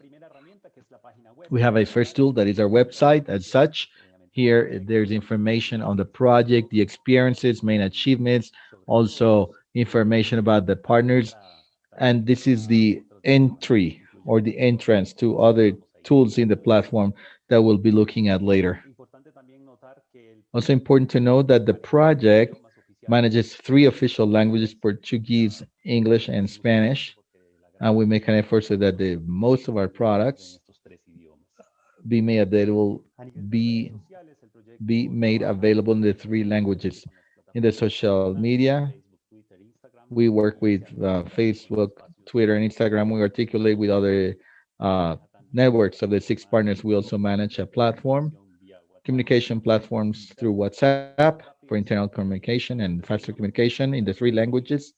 we have a first tool that is our website as such. Here, there's information on the project, the experiences, main achievements, also information about the partners. And this is the entry or the entrance to other tools in the platform that we'll be looking at later. Also important to note that the project manages three official languages: Portuguese, English, and Spanish. And we make an effort so that most of our products be made available, be made available in the three languages. In the social media, we work with Facebook, Twitter, and Instagram. We articulate with other networks of the six partners, we also manage a platform, communication platforms through WhatsApp for internal communication and faster communication in the three languages.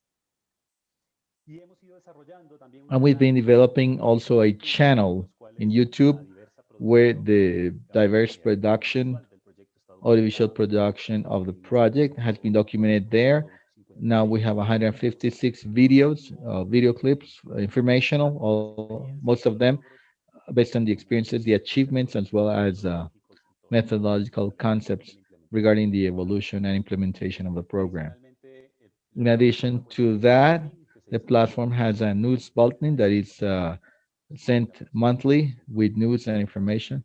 And we've been developing also a channel in YouTube where the diverse production, audiovisual production of the project has been documented there. Now we have 156 videos, video clips, informational, most of them based on the experiences, the achievements, as well as methodological concepts regarding the evolution and implementation of the program. In addition to that, the platform has a news bulletin that is sent monthly with news and information.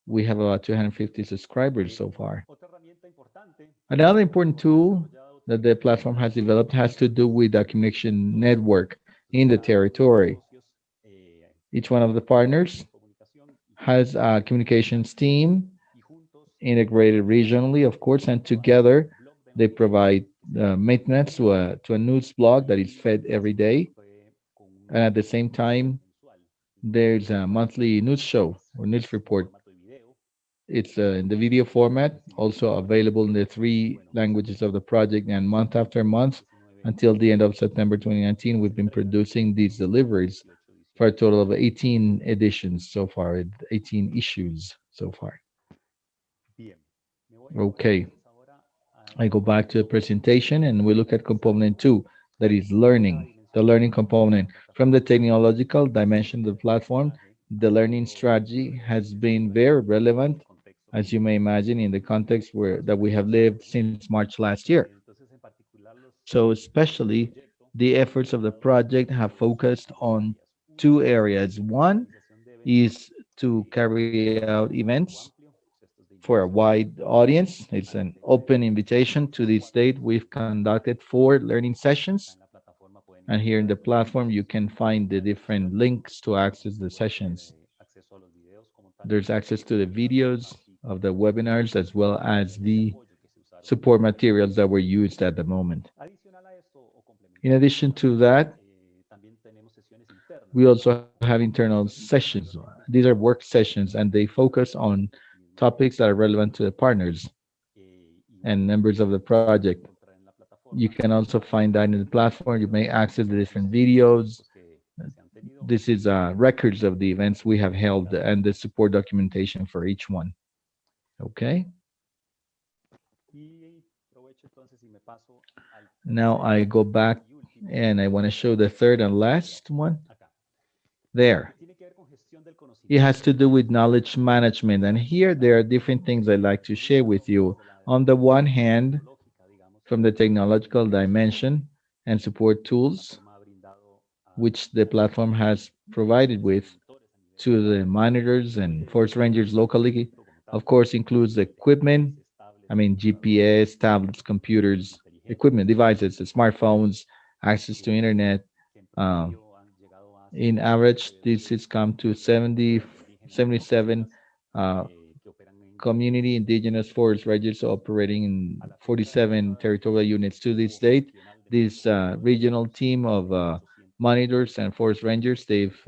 We have about 250 subscribers so far. Another important tool that the platform has developed has to do with the connection network in the territory. Each one of the partners has a communications team integrated regionally, of course, and together they provide maintenance to a news blog that is fed every day. And at the same time, there's a monthly news show or news report. It's in the video format, also available in the three languages of the project. And month after month, until the end of September 2019, we've been producing these deliveries for a total of 18 editions so far, 18 issues so far. Okay, I go back to the presentation and we look at component two, that is learning, the learning component. From the technological dimension of the platform, the learning strategy has been very relevant, as you may imagine, in the context where that we have lived since March last year. So especially the efforts of the project have focused on two areas. One is to carry out events for a wide audience. It's an open invitation. To this date, we've conducted 4 learning sessions. And here in the platform, you can find the different links to access the sessions. There's access to the videos of the webinars as well as the support materials that were used at the moment. In addition to that, we also have internal sessions. These are work sessions and they focus on topics that are relevant to the partners and members of the project. You can also find that in the platform. You may access the different videos. This is records of the events we have held and the support documentation for each one. Okay. Now I go back and I want to show the third and last one. There. It has to do with knowledge management. And here there are different things I'd like to share with you. On the one hand, from the technological dimension and support tools, which the platform has provided with to the monitors and forest rangers locally, of course, includes equipment. I mean, GPS, tablets, computers, equipment, devices, smartphones, access to internet. Um, in average, this has come to 77 uh, community indigenous forest rangers operating in 47 territorial units to this date. This regional team of monitors and forest rangers, they've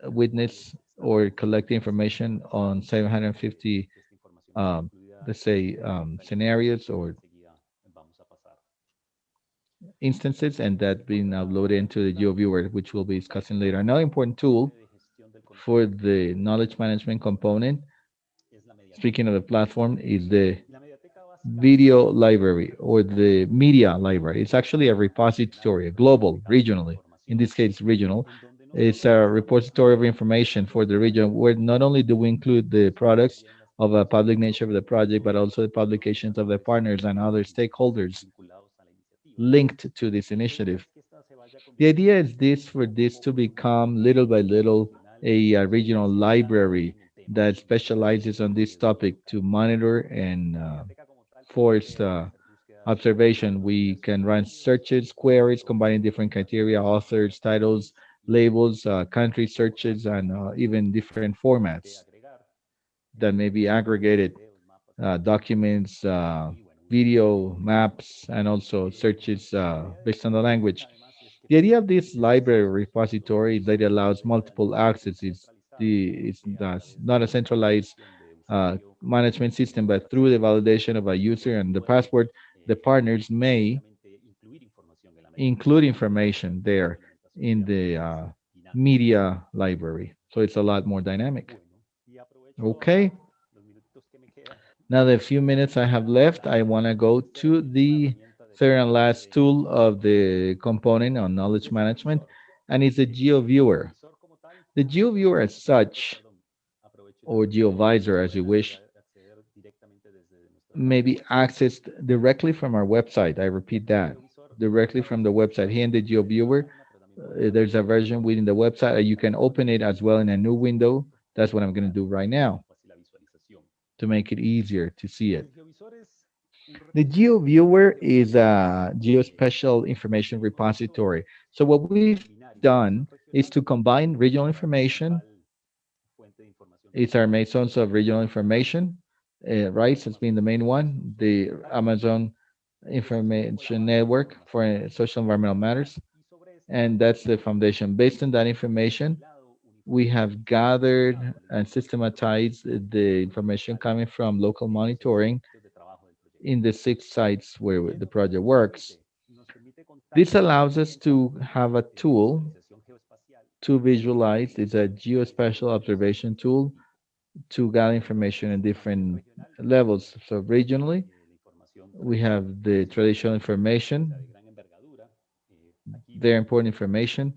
witnessed or collect information on 750, let's say, scenarios or instances, and that being uploaded into the Geo Viewer, which we'll be discussing later. Another important tool for the knowledge management component, speaking of the platform, is the video library or the media library. It's actually a repository, a global, regionally, in this case, regional. It's a repository of information for the region where not only do we include the products of a public nature of the project, but also the publications of the partners and other stakeholders linked to this initiative. The idea is this for this to become little by little a regional library that specializes on this topic to monitor and force observation. We can run searches, queries, combining different criteria, authors, titles, labels, country searches, and even different formats that may be aggregated, documents, video, maps, and also searches based on the language. The idea of this library repository is that it allows multiple access. It's not a centralized management system, but through the validation of a user and the password, the partners may include information there in the media library. So it's a lot more dynamic. Okay. Now, the few minutes I have left, I want to go to the third and last tool of the component on knowledge management, and it's the Geo Viewer. The Geo Viewer as such, or GeoVisor as you wish, may be accessed directly from our website. I repeat that, directly from the website. Here in the Geo Viewer, there's a version within the website. You can open it as well in a new window. That's what I'm going to do right now to make it easier to see it. The Geo Viewer is a geospatial information repository. So what we've done is to combine regional information. It's our main source of regional information. Rice has been the main one, the Amazon Information Network for Social Environmental Matters. And that's the foundation. Based on that information, we have gathered and systematized the information coming from local monitoring in the 6 sites where the project works. This allows us to have a tool to visualize. It's a geospatial observation tool to gather information in different levels. So regionally, we have the traditional information, very important information.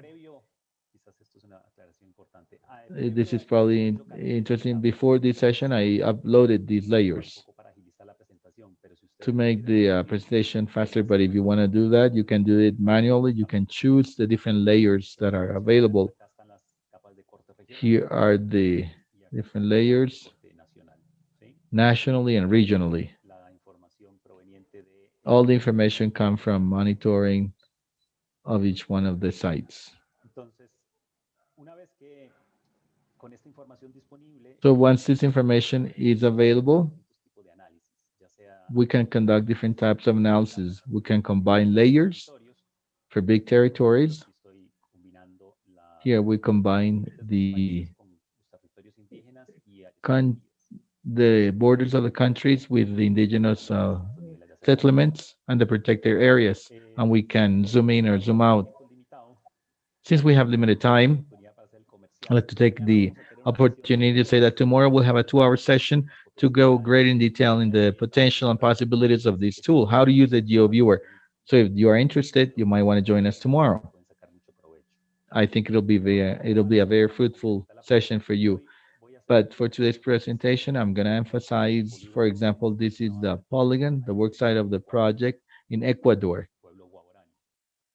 This is probably interesting. Before this session, I uploaded these layers to make the presentation faster. But if you want to do that, you can do it manually. You can choose the different layers that are available. Here are the different layers nationally and regionally. All the information comes from monitoring of each one of the sites. So once this information is available, we can conduct different types of analysis. We can combine layers for big territories. Here we combine con the borders of the countries with the indigenous settlements and the protected areas, and we can zoom in or zoom out. Since we have limited time, I'd like to take the opportunity to say that tomorrow we'll have a 2-hour session to go great in detail in the potential and possibilities of this tool, how to use the GeoViewer. So if you are interested, you might want to join us tomorrow. I think it'll be a very fruitful session for you. But for today's presentation, I'm going to emphasize, for example, this is the polygon, the worksite of the project in Ecuador,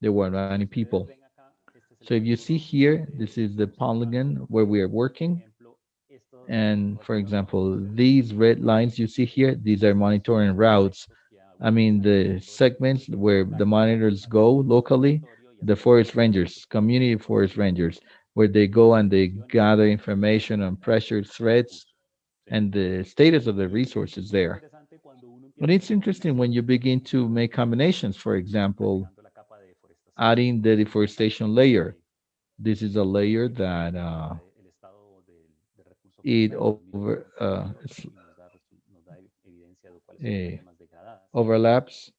the Guarani people. So if you see here, this is the polygon where we are working. And for example, these red lines you see here, these are monitoring routes. I mean, the segments where the monitors go locally, the forest rangers, community forest rangers, where they go and they gather information on pressure threats and the status of the resources there. But it's interesting when you begin to make combinations, for example, adding the deforestation layer. This is a layer that it eh, overlaps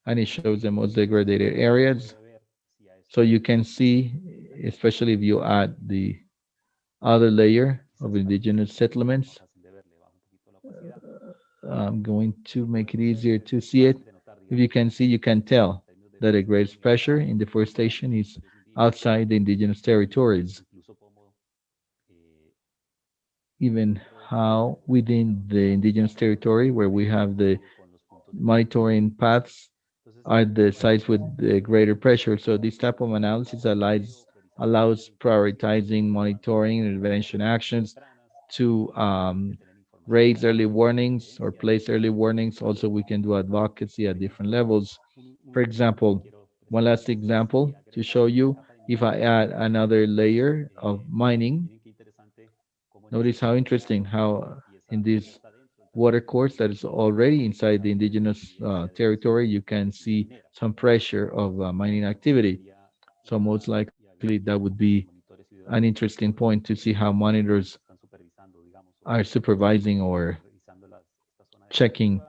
and it shows the most degraded areas. So you can see, especially if you add the other layer of indigenous settlements, I'm going to make it easier to see it. If you can see, you can tell that the greatest pressure in deforestation is outside the indigenous territories. Even how within the indigenous territory where we have the monitoring paths are the sites with the greater pressure. So this type of analysis allows prioritizing monitoring and intervention actions to raise early warnings or place early warnings. Also, we can do advocacy at different levels. For example, one last example to show you, if I add another layer of mining, notice how interesting how in this water course that is already inside the indigenous territory, you can see some pressure of mining activity. So most likely that would be an interesting point to see how monitors are supervising or checking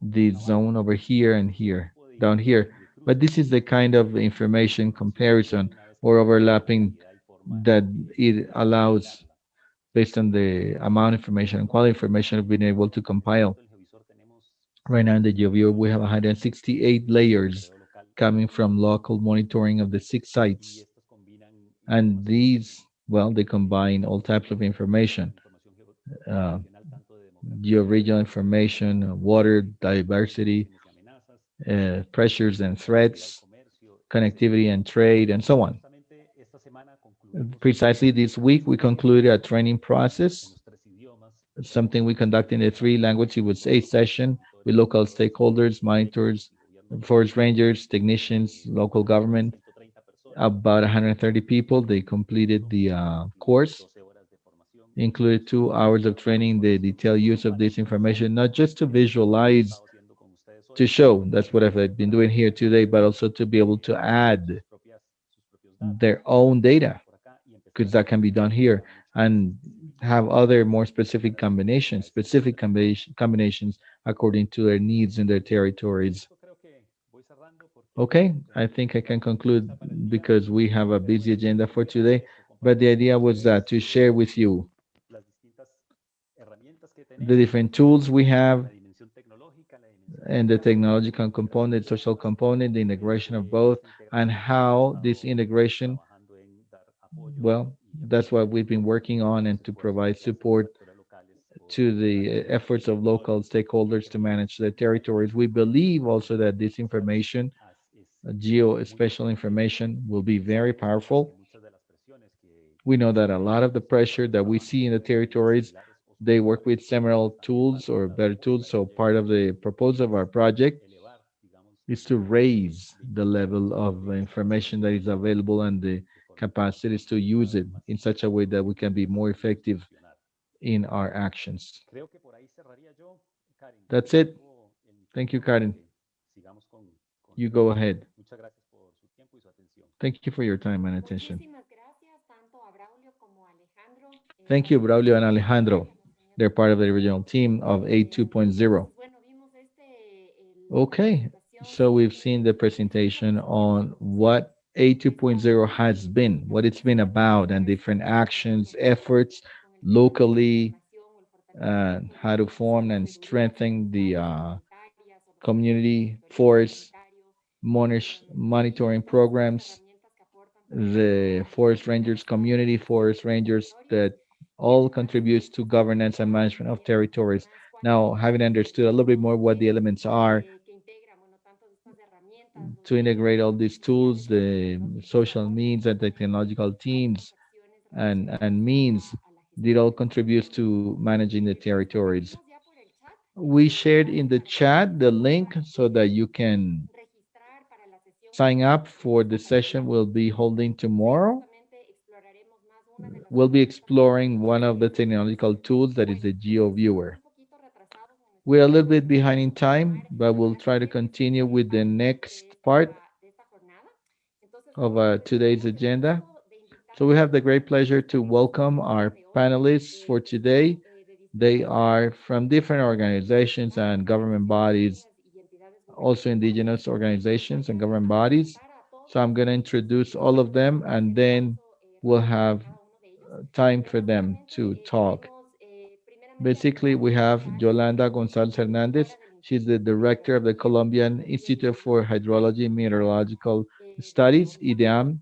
the zone over here and here, down here. But this is the kind of information comparison or overlapping that it allows based on the amount of information and quality information we've been able to compile. Right now in the GeoViewer, we have 168 layers coming from local monitoring of the 6 sites. And these, well, they combine all types of information, uh, georegional information, water, diversity, pressures and threats, connectivity and trade, and so on. Precisely this week, we concluded a training process, something we conduct in the three language. It was a session with local stakeholders, monitors, forest rangers, technicians, local government, about 130 people. They completed the course, included 2 hours of training, the detailed use of this information, not just to visualize, to show, that's what I've been doing here today, but also to be able to add their own data, because that can be done here, and have other more specific combinations according to their needs in their territories. Okay, I think I can conclude because we have a busy agenda for today. But the idea was that to share with you the different tools we have and the technological component, social component, the integration of both, and how this integration, well, that's what we've been working on, and to provide support to the efforts of local stakeholders to manage their territories. We believe also that this information, geospatial information, will be very powerful. We know that a lot of the pressure that we see in the territories, they work with several tools or better tools. So part of the proposal of our project is to raise the level of information that is available and the capacities to use it in such a way that we can be more effective in our actions. That's it. Thank you, Karen. You go ahead. Thank you for your time and attention. Thank you, Braulio and Alejandro. They're part of the original team of A 2.0. Okay, so we've seen the presentation on what A 2.0 has been, what it's been about, and different actions, efforts locally, how to form and strengthen the community forest monitoring programs, the forest rangers, community forest rangers that all contributes to governance and management of territories. Now, having understood a little bit more what the elements are, to integrate all these tools, the social means and technological teams and means, it all contributes to managing the territories. We shared in the chat the link so that you can sign up for the session we'll be holding tomorrow. We'll be exploring one of the technological tools that is the Geo Viewer. We're a little bit behind in time, but we'll try to continue with the next part of today's agenda. So we have the great pleasure to welcome our panelists for today. They are from different organizations and government bodies, also indigenous organizations and government bodies. So I'm going to introduce all of them, and then we'll have time for them to talk. Basically, we have Yolanda González Hernandez. She's the director of the Colombian Institute for Hydrology and Meteorological Studies, IDEAM.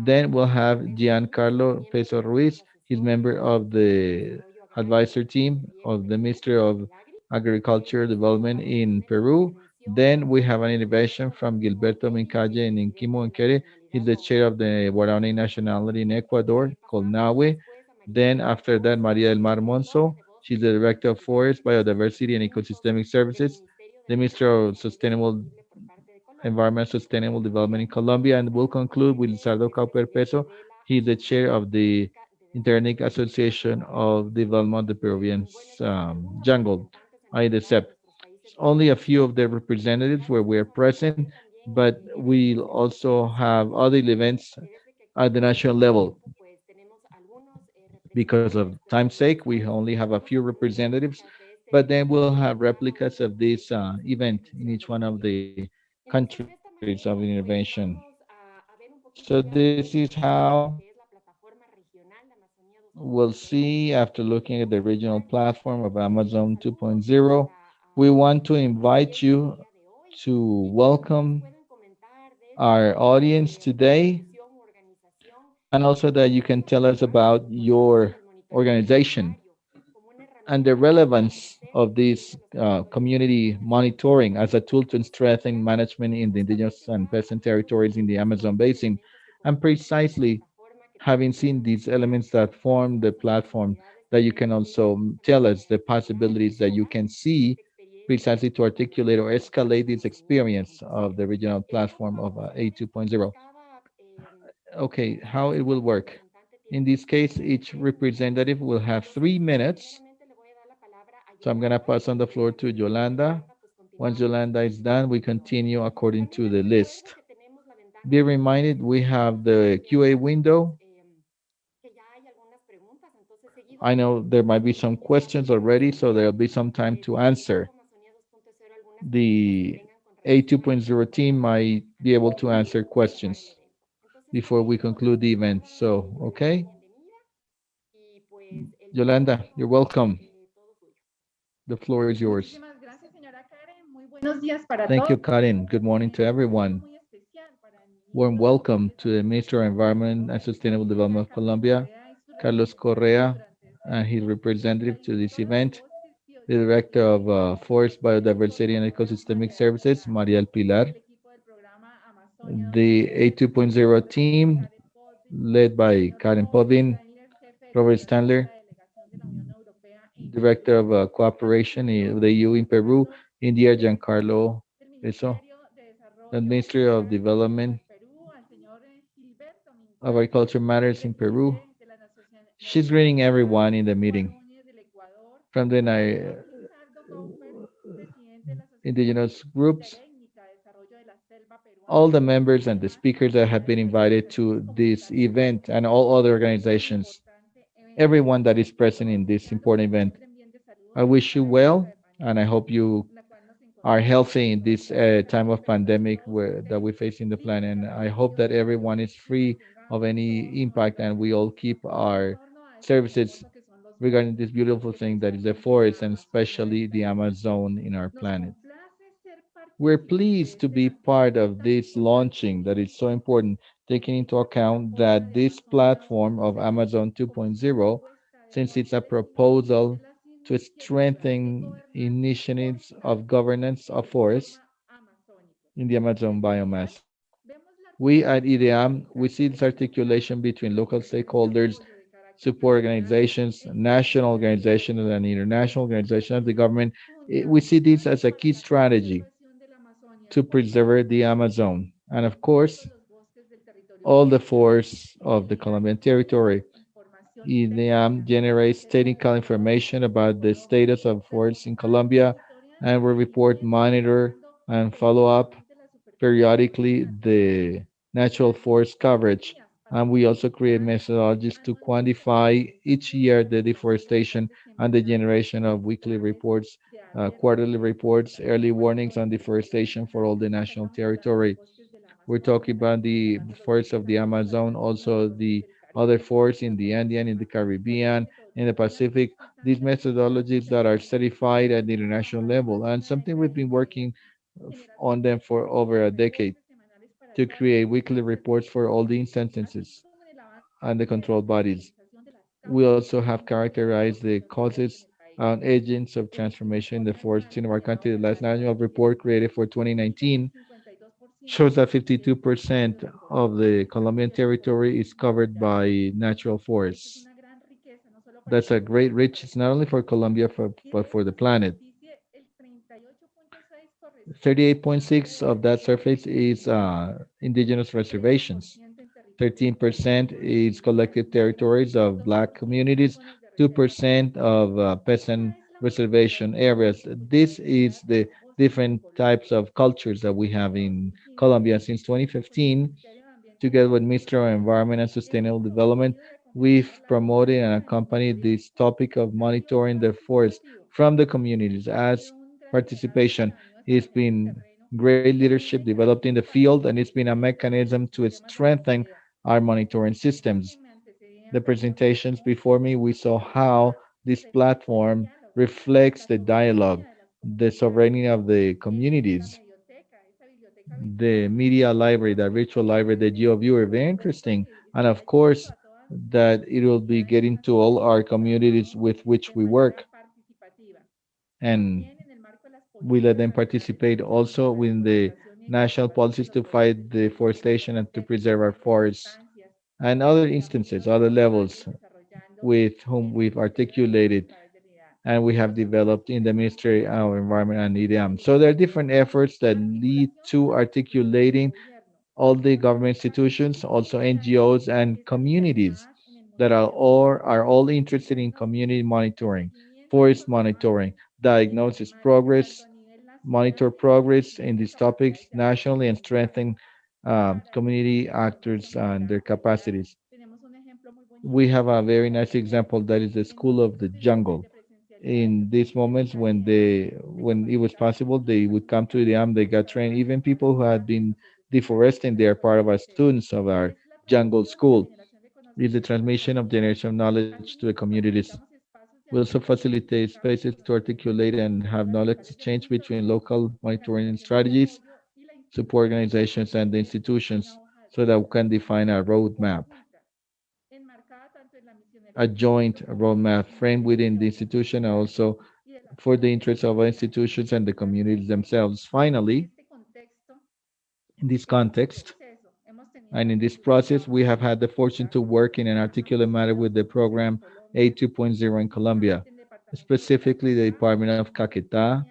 Then we'll have Giancarlo Peso Ruiz. He's member of the advisor team of the Ministry of Agriculture Development in Peru. Then we have an innovation from Gilberto Mincalle and Nkimo Nkere. He's the chair of the Guarani nationality in Ecuador, called NAWE. Then after that, Maria del Mar Monzo. She's the director of Forest, Biodiversity, and Ecosystemic Services, the Minister of Sustainable Environment Sustainable Development in Colombia. And we'll conclude with Lizardo Cauper Peso. He's the chair of the Interethnic Association of Development of the Peruvian Jungle, IDESEP. Only a few of the representatives where we are present. but we'll also have other events at the national level. Because of time's sake, we only have a few representatives, but then we'll have replicas of this event in each one of the countries of intervention. So this is how we'll see after looking at the regional platform of Amazon 2.0. We want to invite you to welcome our audience today, and also that you can tell us about your organization and the relevance of this community monitoring as a tool to strengthen management in the indigenous and peasant territories in the Amazon basin. And precisely having seen these elements that form the platform, that you can also tell us the possibilities that you can see precisely to articulate or escalate this experience of the regional platform of A 2.0. Okay, how it will work. In this case, each representative will have 3 minutes. So I'm going to pass on the floor to Yolanda. Once Yolanda is done, we continue according to the list. Be reminded, we have the QA window. I know there might be some questions already, so there'll be some time to answer. The A 2.0 team might be able to answer questions before we conclude the event. So, okay. Yolanda, you're welcome. The floor is yours. Thank you, Karen. Good morning to everyone. Warm welcome to the Minister of Environment and Sustainable Development of Colombia, Carlos Correa, and his representative to this event, the Director of Forest, Biodiversity, and Ecosystemic Services, Maria El Pilar, the A 2.0 team, led by Karen Povin, Robert Stanler, Director of Cooperation of the EU in Peru, India, Giancarlo Eso, the Ministry of Development of Agriculture Matters in Peru. She's greeting everyone in the meeting from the indigenous groups, all the members and the speakers that have been invited to this event, and all other organizations, everyone that is present in this important event. I wish you well, and I hope you are healthy in this time of pandemic that we face in the planet. And I hope that everyone is free of any impact, and we all keep our services regarding this beautiful thing that is the forest, and especially the Amazon in our planet. We're pleased to be part of this launching that is so important, taking into account that this platform of Amazon 2.0, since it's a proposal to strengthen initiatives of governance of forests in the Amazon biomass. We at IDEAM, we see this articulation between local stakeholders, support organizations, national organizations, and international organizations, the government. We see this as a key strategy to preserve the Amazon. And of course, all the forests of the Colombian territory. IDEAM generates technical information about the status of forests in Colombia, and we report, monitor, and follow up periodically the natural forest coverage. And we also create methodologies to quantify each year the deforestation and the generation of weekly reports, quarterly reports, early warnings on deforestation for all the national territory. We're talking about the forests of the Amazon, also the other forests in the Andean, in the Caribbean, in the Pacific. These methodologies that are certified at the international level, and something we've been working on them for over a decade to create weekly reports for all the instances and the control bodies. We also have characterized the causes and agents of transformation in the forest in our country. The last annual report created for 2019 shows that 52% of the Colombian territory is covered by natural forests. That's a great riches not only for Colombia but for the planet. 38.6 of that surface is indigenous reservations. 13% is collective territories of Black communities. 2% of peasant reservation areas. This is the different types of cultures that we have in Colombia since 2015. Together with Ministry of Environment and Sustainable Development, we've promoted and accompanied this topic of monitoring the forest from the communities as participation. It's been great leadership developed in the field, and it's been a mechanism to strengthen our monitoring systems. The presentations before me, we saw how this platform reflects the dialogue, the sovereignty of the communities, the media library, the virtual library, the Geo Viewer, very interesting. And of course, that it will be getting to all our communities with which we work. And we let them participate also within the national policies to fight deforestation and to preserve our forests. And other instances, other levels with whom we've articulated and we have developed in the Ministry of Environment and EDM. So there are different efforts that lead to articulating all the government institutions, also NGOs and communities that are all interested in community monitoring, forest monitoring, diagnosis progress, monitor progress in these topics nationally, and strengthen community actors and their capacities. We have a very nice example that is the School of the Jungle. In these moments when it was possible, they would come to the AM, they got trained. Even people who had been deforesting, they are part of our students of our jungle school. Is the transmission of generational knowledge to the communities. We also facilitate spaces to articulate and have knowledge exchange between local monitoring strategies, support organizations, and the institutions so that we can define a roadmap, a joint roadmap framed within the institution and also for the interests of our institutions and the communities themselves. Finally, in this context and in this process, we have had the fortune to work in an articulate manner with the program A 2.0 in Colombia, specifically the Department of Caquetá,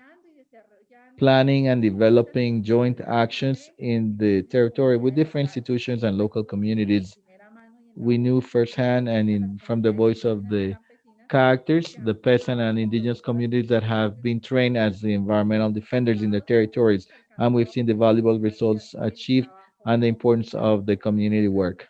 planning and developing joint actions in the territory with different institutions and local communities. We knew firsthand and from the voice of the characters, the peasant and indigenous communities that have been trained as the environmental defenders in their territories, and we've seen the valuable results achieved and the importance of the community work.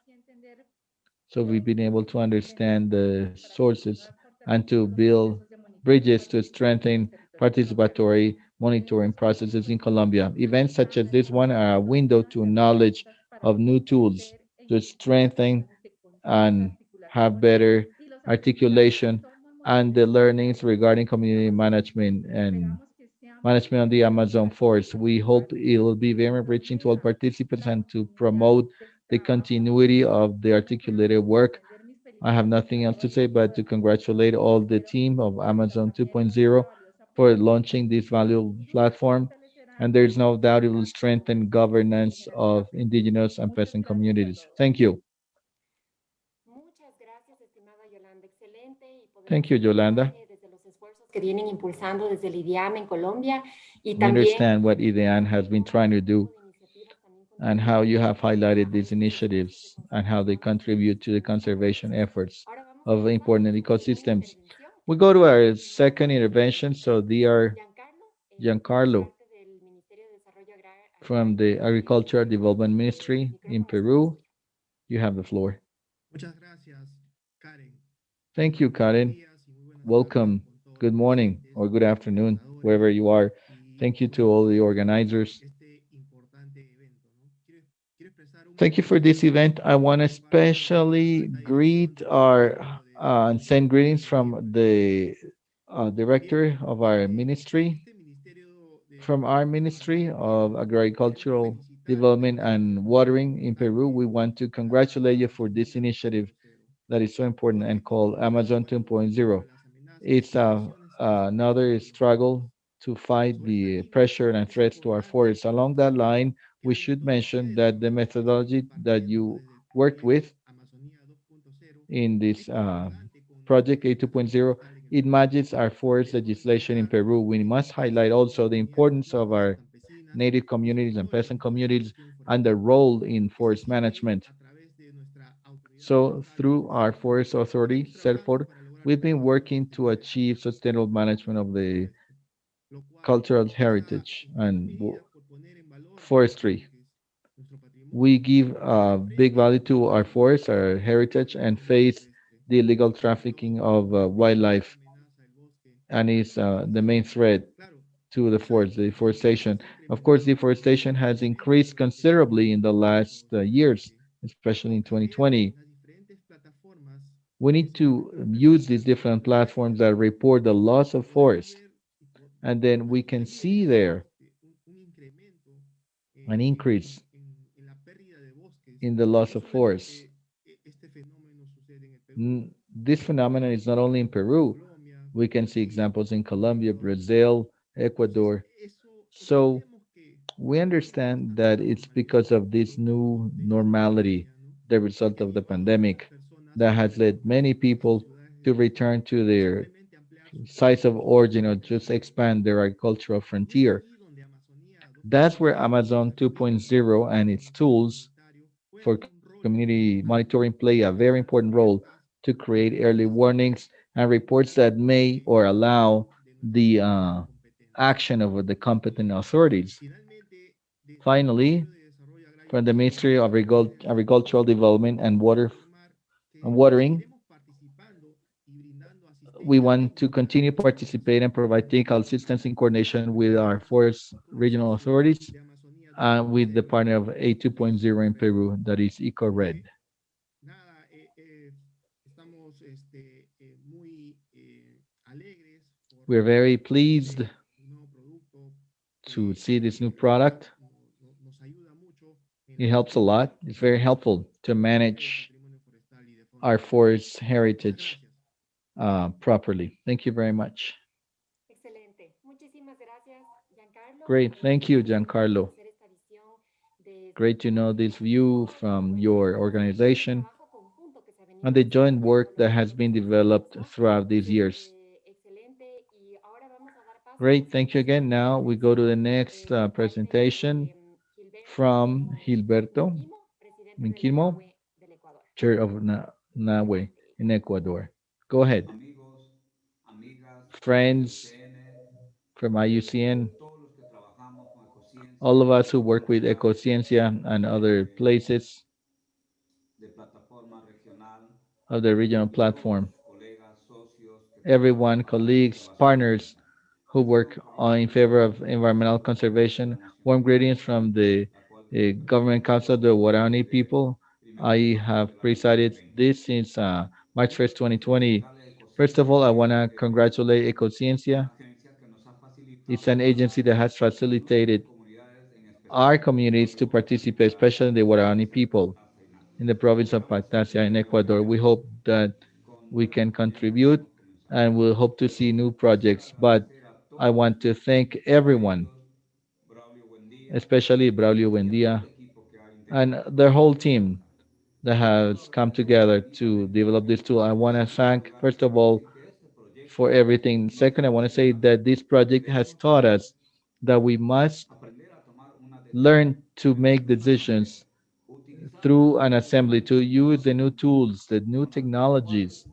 So we've been able to understand the sources and to build bridges to strengthen participatory monitoring processes in Colombia. Events such as this one are a window to knowledge of new tools to strengthen and have better articulation and the learnings regarding community management and management of the Amazon forest. We hope it will be very enriching to all participants and to promote the continuity of the articulated work. I have nothing else to say but to congratulate all the team of Amazon 2.0 for launching this valuable platform. And there's no doubt it will strengthen governance of indigenous and peasant communities. Thank you. Thank you, Yolanda. Que vienen impulsando desde el IDIAM en Colombia y We también understand what Iucn has been trying to do and how you have highlighted these initiatives and how they contribute to the conservation efforts of important ecosystems. We go to our second intervention. So, dear Giancarlo from the Agricultural Development Ministry in Peru, you have the floor. Thank you, Karen. Welcome. Good morning or good afternoon, wherever you are. Thank you to all the organizers. Thank you for this event. I want to especially greet our and send greetings from the director of our ministry, from our Ministry of Agricultural Development and Watering in Peru. We want to congratulate you for this initiative that is so important and called Amazon 2.0. It's another struggle to fight the pressure and threats to our forests. Along that line, we should mention that the methodology that you worked with in this project A 2.0, it matches our forest legislation in Peru. We must highlight also the importance of our native communities and peasant communities and their role in forest management. So through our forest authority, CERFOR, we've been working to achieve sustainable management of the cultural heritage and forestry. We give big value to our forests, our heritage, and face the illegal trafficking of wildlife, and is the main threat to the forest, deforestation. Of course, deforestation has increased considerably in the last years, especially in 2020. We need to use these different platforms that report the loss of forest, and then we can see there an increase in the loss of forest. This phenomenon is not only in Peru. We can see examples in Colombia, Brazil, Ecuador. So we understand that it's because of this new normality, the result of the pandemic, that has led many people to return to their sites of origin or just expand their agricultural frontier. That's where Amazon 2.0 and its tools for community monitoring play a very important role to create early warnings and reports that may or allow the action of the competent authorities. Finally, from the Ministry of Agricultural Development and Watering, we want to continue participate and provide technical assistance in coordination with our forest regional authorities and with the partner of A 2.0 in Peru, that is EcoRed. We're very pleased to see this new product. It helps a lot. It's very helpful to manage our forest heritage properly. Thank you very much. Excelente. Muchísimas gracias, Giancarlo. Great. Thank you, Giancarlo. Conocer esta visión desde Great to know this view from your organization trabajo conjunto que se ha and venido the joint haciendo work con that esta has been developed organización. throughout these years. Excelente. Y ahora vamos a dar paso a la Great. Thank you again. exposición de Now we go to the conclusión next por parte presentation de Gilberto from Gilberto Minquimo, presidente de la Minquimo, NAWE del Ecuador. Chair of NAWE Adelante, in Gilberto. Ecuador. Go ahead. Amigos, amigas de Friends Iucn, from IUCN, todos los que trabajamos con all of Ecociencia us y who work otras with partes Ecociencia and other places de plataforma regional, of the regional todos platform, colegas, socios que trabajan everyone, para la colleagues, conservación partners who del work foro turístico in favor nacional of del environmental Consejo Coordinador conservation. Internacional Warm de la greetings Tierra, from the la cual Government Council of the Guarani people. primero de I marzo have del año presided 2020. this since March 1st, 2020. Felicitarle a First of all, Ecociencia I y a want to Ecored, congratulate una Ecociencia. agencia que nos ha It's facilitado an agency that has nuestras facilitated comunidades, en our especial el communities territorio to guaraní participate, para especially the la Guarani provincia de people Pastaza y Nariño. in the province of Esperamos seguir Pactasia in Ecuador. We colaborando hope that con we nuevos can proyectos que contribute hemos comenzado. and we'll hope to see new projects. Quisiera But agradecer a I todos, want to thank entre everyone, ellos Braulio Buendía especially Braulio y a todo el Buendia equipo que ha and integrado the esta whole team plataforma. that Algunos has come objetivos together to únicamente develop this tool. I want y to en segundo thank, lugar first of quiero all, decir que este for proyecto everything. nos Second, I want to say enseña that this que project has debemos taught us that we must aprender a tomar una decisión learn to frente a make los cambios, decisions utilizando through las an nuevas assembly, to use the tecnologías new tools, the new con las cuales technologies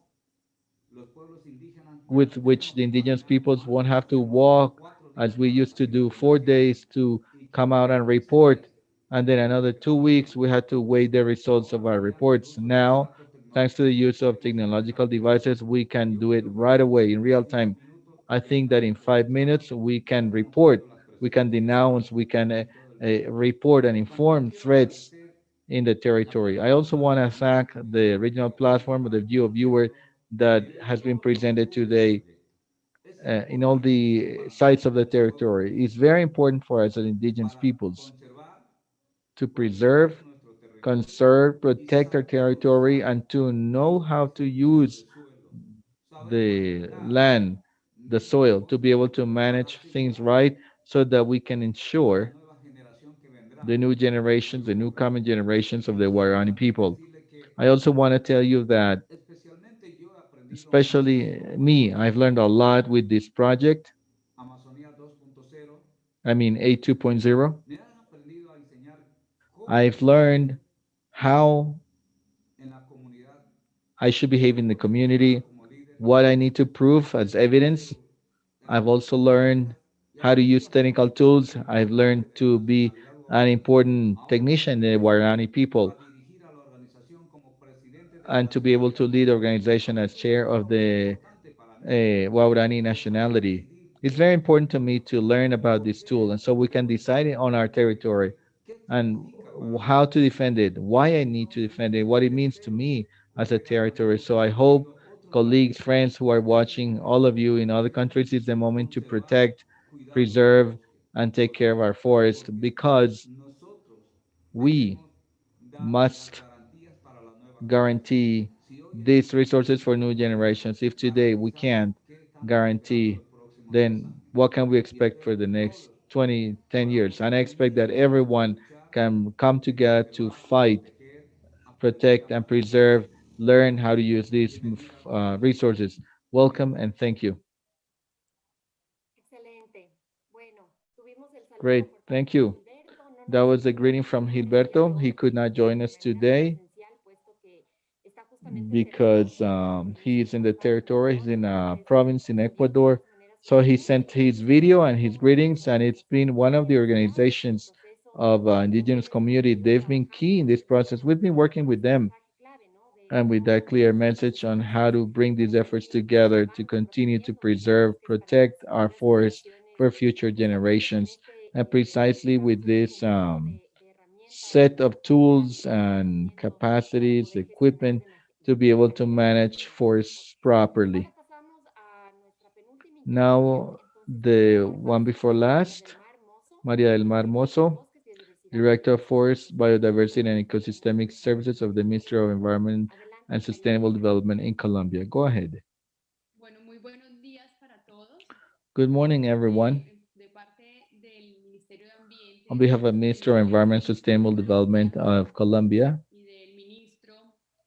los pueblos indígenas ya with no which tenemos the que indigenous caminar como peoples won't antes have to hacíamos walk 4 días as we para used to salir a do, 4 days to y que come out and teníamos report, meses and then para another two entregar los weeks we had to resultados. wait the results of Ahora, our mediante el reports. uso de los Now, aparatos thanks to the tecnológicos, use of podemos technological hacerlo devices, we can Yo do it creo que right away in en real 5 time. minutos I ya think that in estaremos 5 minutes comenzando we y can report, comunicando las we can presuntas denounce, we can en todo el mundo. report and También inform quiero threats agradecer in the la territory. I also plataforma want to regional de thank the transmisión regional platform of the Geo Viewer 2.0 that en has been todos los que presented cubren el today proyecto. Es in all importantísimo the para sites of nosotros the los pueblos territory. It's indígenas very important for us as indigenous para peoples conservar, to proteger preserve, nuestro territorio conserve, y protect our saber territory, usar and to know todos how los to servicios use de suelo, saber the manejar land, the soil, to be able to para manage things asegurar right so that we can a la ensure nueva generación que the vendrá new que generations, the new ocurra. coming generations of the Quisiera Guarani también people. decirle que I also want to tell you that, especialmente yo he aprendido especially muchísimo con este me, I've learned a proyecto lot with this project. Amazonía 2.0. I mean, A 2.0. Me han aprendido a enseñar cómo I've actuar learned how en la comunidad, I should qué behave in the debo demostrar community, como líder, what I need to prove qué as debo evidence. hacer en las I've also learned consecuencias how to use technical tools. I've learned to be an important technician in the Guarani people and to be able to lead the organization as chair of the Guarani nationality. It's very important to me to learn about this tool, and so we can decide it on our territory and how to defend it, why I need to defend it, what it means to me as a territory. So I hope colleagues, friends who are watching, all of you in other countries, is the moment to protect, preserve, and take care of our forest because we must guarantee these resources for new generations. If today we can't guarantee, then what can we expect for the next 20, 10 years? And I expect that everyone can come together to fight, protect, and preserve, learn how to use these resources. Welcome and thank you. Excelente. Bueno, tuvimos el saludo Great, por parte thank de you. Gilberto. No That nos was a acompaña greeting from justamente el día de Gilberto. He hoy could not de join us manera today presencial, puesto que está justamente en territorio because he is in the territory. He's in a province in Ecuador. So he sent his video and his greetings, and it's been one of the organizations of indigenous community. They've been key in this process. We've been working with them and with that clear message on how to bring these efforts together to continue to preserve, protect our forests for future generations. And precisely with this set of tools and capacities, equipment to be able to manage forests properly. Now, the one before last, Maria del Mar Mozo, Director of Forest, Biodiversity, and Ecosystemic Services of the Ministry of Environment and Sustainable Development in Colombia. Go ahead. Bueno, muy buenos días para todos. Good morning, everyone. De parte del Ministerio de Ambiente, On behalf of Ministry of Environment and Sustainable Development of Colombia y del ministro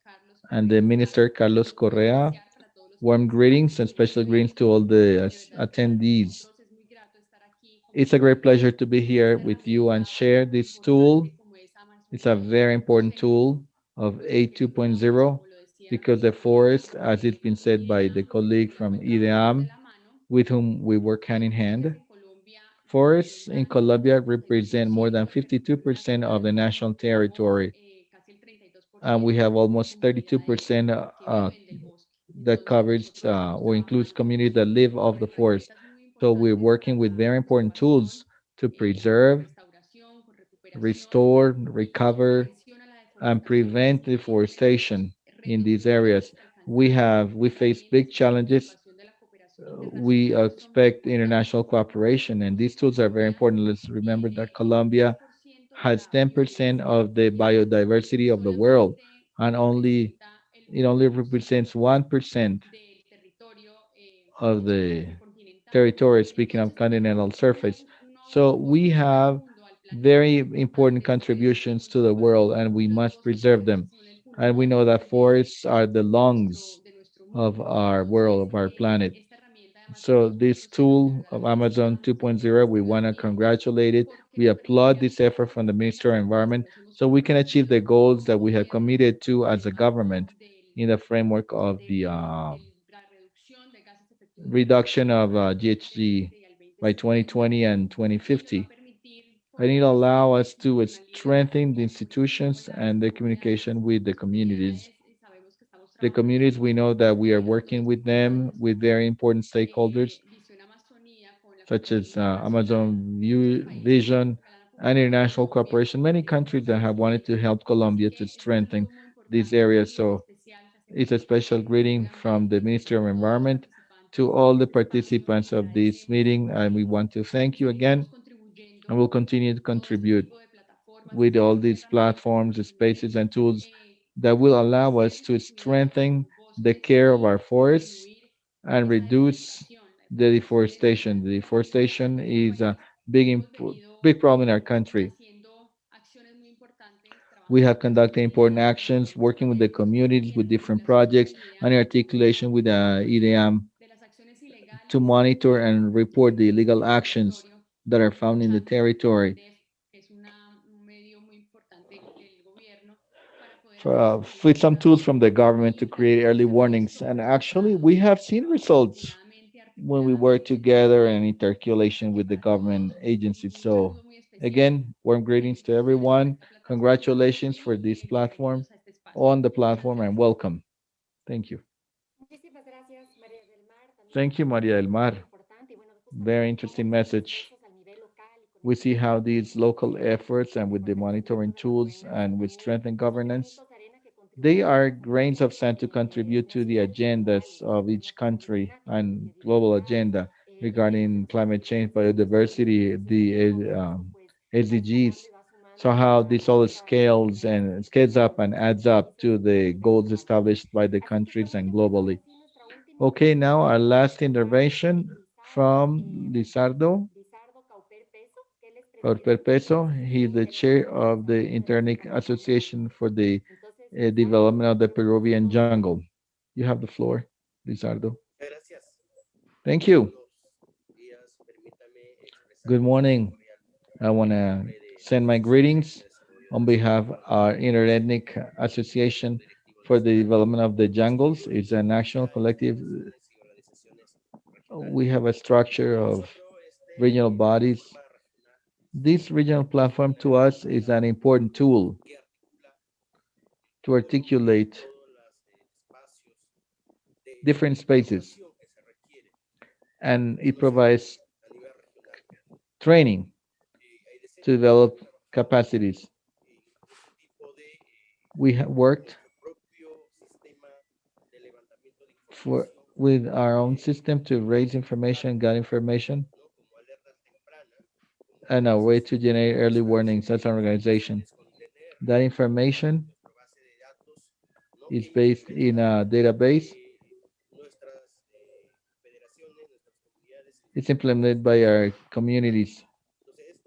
Carlos and the Minister Carlos Correa, Correa para todos los warm greetings and special greetings to all the attendees. nosotros, es muy grato estar aquí It's a great pleasure to be here with you and share this tool. como es It's a very important tool of A 2.0 because the forest, as it's been said by the colleague from Iucn, with whom we work hand in hand, Colombia forests in Colombia represent more than 52% of the national territory, casi el 32% and we have almost 32% del bosque. that covers or includes communities that live off the forest. So we're working with very important tools to preserve, Restauración, con recuperación restore, y recover, prevención a la and deforestación. prevent deforestation in Retos these que areas. tenemos que alcanzar We face big challenges. participación de la cooperación We internacional son muy expect importantes. international cooperation, and these tools are very important. Let's remember that Colombia 10% de has la 10% of the biodiversity of the world, and it only represents 1% del territorio of the continental. territory, speaking of continental surface. So we have very important contributions to the world, and we must preserve them. And we know that forests are the lungs of our world, of our planet. So this tool of Amazon 2.0, we want to congratulate it. We applaud this effort from the Ministry of Environment so we can achieve the goals that we have committed to as a government in the framework of the La reducción de gases de efecto reduction of GHG by 2020 and 2050. And it allow us to strengthen the institutions and the communication with the communities. sabemos que estamos The communities, we know that we are working with them, with very important stakeholders, Visión Amazonía con la such as Amazon Vision and international cooperation, many countries that have wanted to help Colombia to strengthen these areas. So it's a special greeting from the Ministry of Environment to all the participants of this meeting, and we want to thank you again, and we'll continue to contribute with all these platforms, spaces, and tools that will allow us to strengthen the care of our forests and reduce the deforestation. The deforestation is a big problem in our country. acciones muy importantes. We have conducted important actions, working with the communities, with different projects, and articulation with IDEAM De las acciones ilegales to monitor and report the illegal actions that are found in the territory. es un medio muy importante del gobierno para poder With some tools from the government to create early warnings. And actually, we have seen results. when we work together and interculation with the government agencies. Un So saludo muy especial again, warm greetings to a todos los de everyone. esta plataforma y Congratulations for bienvenidos, this platform, bienvenidos a este espacio. on the Muchas platform, and gracias. welcome. Thank you. Muchísimas gracias, María del Mar, también por Thank you, su Maria del mensaje muy Mar. importante. Y bueno, Very justamente cómo interesting estos message. esfuerzos a nivel local y con We estas see how these iniciativas local y efforts con and el with the fortalecimiento monitoring de la tools gobernanza and with también strengthened son governance, granitos de arena que they contribuyen are a grains construir of sand to contribute to the nacional y global agendas of temas each como country climática, and global biodiversidad, agenda recursos regarding climate change, sostenibles, desarrollo biodiversity, sostenible y the cómo esto pues va SDGs. escalando y va So sumando how a this all estas scales and metas scales up and globales. adds up Entonces, to a the nivel goals global. established by the Así que countries bueno, and ya pasando globally. así nuestra última Okay, now our intervención, last a intervention from Lizardo Lizardo Cauper Peso, que él es Orper presidente del Peso. He's the Ecosystemic, chair Ecosystemic of the desarrolla desde Internet California. Association for the Entonces, Lizardo, development of the creo que es Peruvian todo tuyo. jungle. You have the floor, Lizardo. Thank you. Good morning. I want to send my greetings on behalf of our Interethnic Association for the Development of the Jungles. It's a national collective. We have a structure of regional bodies. This regional platform to us is an important tool to articulate different spaces, and it provides training to develop capacities. We have worked for with our own system to raise information, get information, and a way to generate early warnings as an organization. That information is based in a database. It's implemented by our communities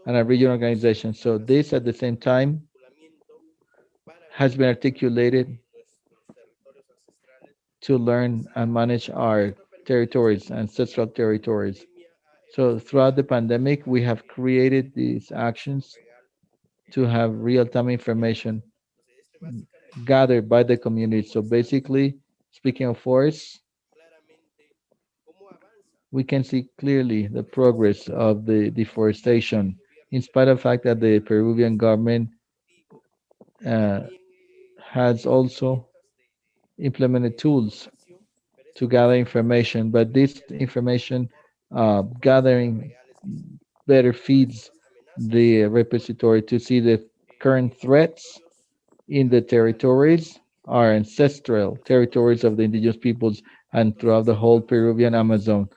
and our regional organizations. So this at the same time has been articulated to learn and manage our territories, ancestral territories. So throughout the pandemic, we have created these actions to have real-time information gathered by the community. So basically, speaking of forests, we can see clearly the progress of the deforestation, in spite of the fact that the Peruvian government uh, has also implemented tools to gather information, but this information gathering better feeds the repository to see the current threats in the territories, our ancestral territories of the indigenous peoples, and throughout the whole Peruvian Amazon.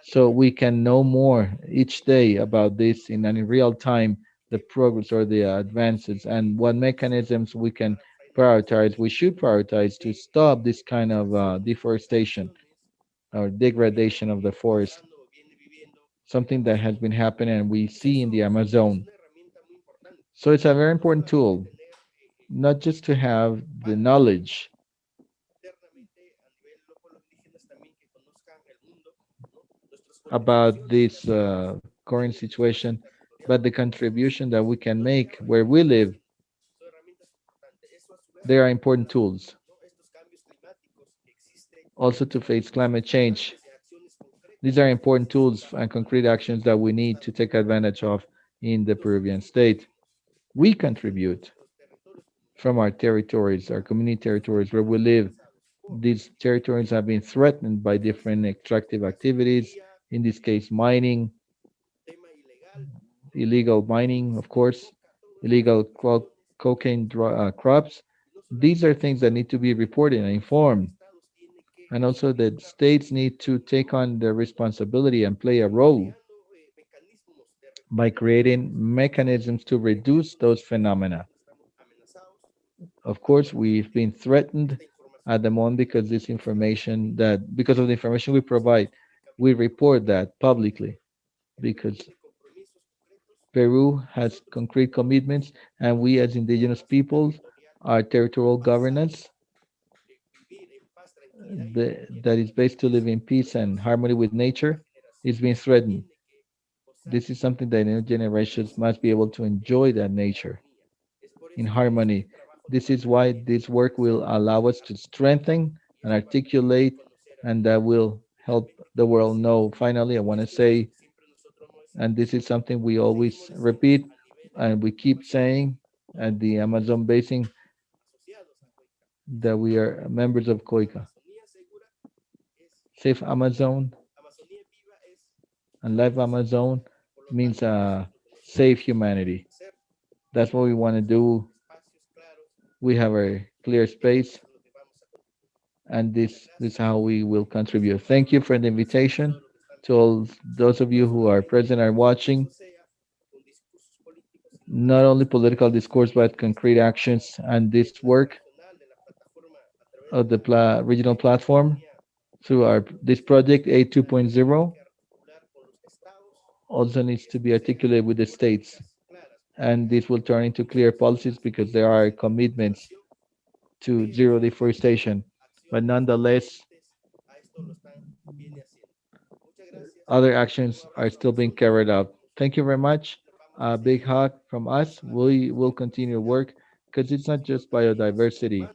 So we can know more each day about this in real time, the progress or the advances, and what mechanisms we can prioritize, we should prioritize to stop this kind of deforestation or degradation of the forest, something that has been happening and we see in the Amazon. So it's a very important tool, not just to have the knowledge about this current situation, but the contribution that we can make where we live. They are important tools also to face climate change. These are important tools and concrete actions that we need to take advantage of in the Peruvian state. We contribute from our territories, our community territories where we live. These territories have been threatened by different extractive activities, in this case, mining, illegal mining, of course, illegal cocaine crops. These are things that need to be reported and informed. And also that states need to take on their responsibility and play a role by creating mechanisms to reduce those phenomena. Of course, we've been threatened at the moment because because of the information we provide, we report that publicly because Peru has concrete commitments, and we as indigenous peoples, our territorial governance that is based to live in peace and harmony with nature is being threatened. This is something that new generations must be able to enjoy that nature in harmony. This is why this work will allow us to strengthen and articulate, and that will help the world know. Finally, I want to say, and this is something we always repeat and we keep saying at the Amazon basin, that we are members of COICA. Safe Amazon and Live Amazon means save humanity. That's what we want to do. We have a clear space, and this is how we will contribute. Thank you for the invitation to all those of you who are present and watching. Not only political discourse, but concrete actions and this work of the regional platform through our this project A 2.0 also needs to be articulated with the states, and this will turn into clear policies because there are commitments to zero deforestation. But nonetheless, other actions are still being carried out. Thank you very much. A big hug from us. We will continue to work because it's not just biodiversity,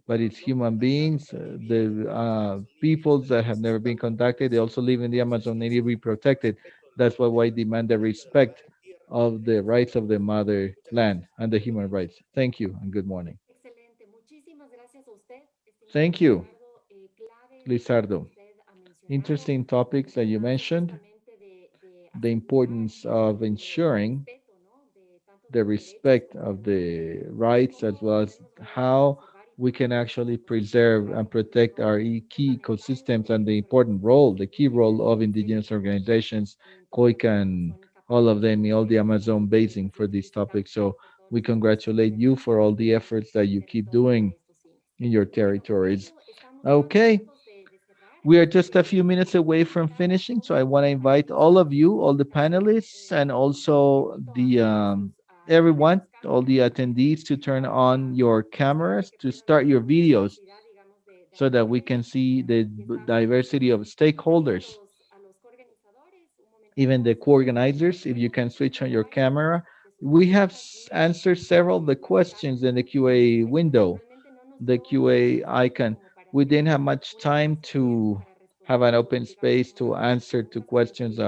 but it's human beings, the peoples that have never been contacted. They also live in the Amazon. They need to be protected. That's why I demand the respect of the rights of the mother land and the human rights. Thank you and good morning. Excelente. Muchísimas gracias a usted, estimado Thank you, Lizardo. Clave el tema que Lizardo. usted ha mencionado, Interesting topics that you además mentioned. justamente de The asegurar importance of el ensuring respeto, ¿no? De tanto de the los derechos respect como of de los the deberes y rights, as cómo well as podemos realmente how conservar y we can proteger actually estos ecosistemas preserve and protect rol our key fundamental ecosystems and the de los important organismos role, the key indígenas role of en serio indigenous que organizations, en todo COICA el and Amazónica all para of them, estos all the temas Amazon basin y for this topic. felicitarlos So por todo el we esfuerzo que congratulate ustedes you for hacen all the efforts that en you keep territorio para doing estos fines. in your Bueno, con territories. ello estamos ya a Okay, puntos de cerrar we are esta just a few sesión. minutes away Quiero from invitar a finishing, so I todos want to los invite all panelistas of you, all the también panelists, and les also invito a the prender sus everyone, diferentes all cámaras the attendees, to turn on your es posible cameras que to puedan start your tener una videos cantidad, digamos, de so that we actores can see the y estamos diversity of invitando stakeholders, a los coorganizadores. Un even momentito, the co-organizers. If you can switch on your camera, we have answered several of the questions in the QA window, the QA icon. We didn't have much time to have an open space to answer to questions,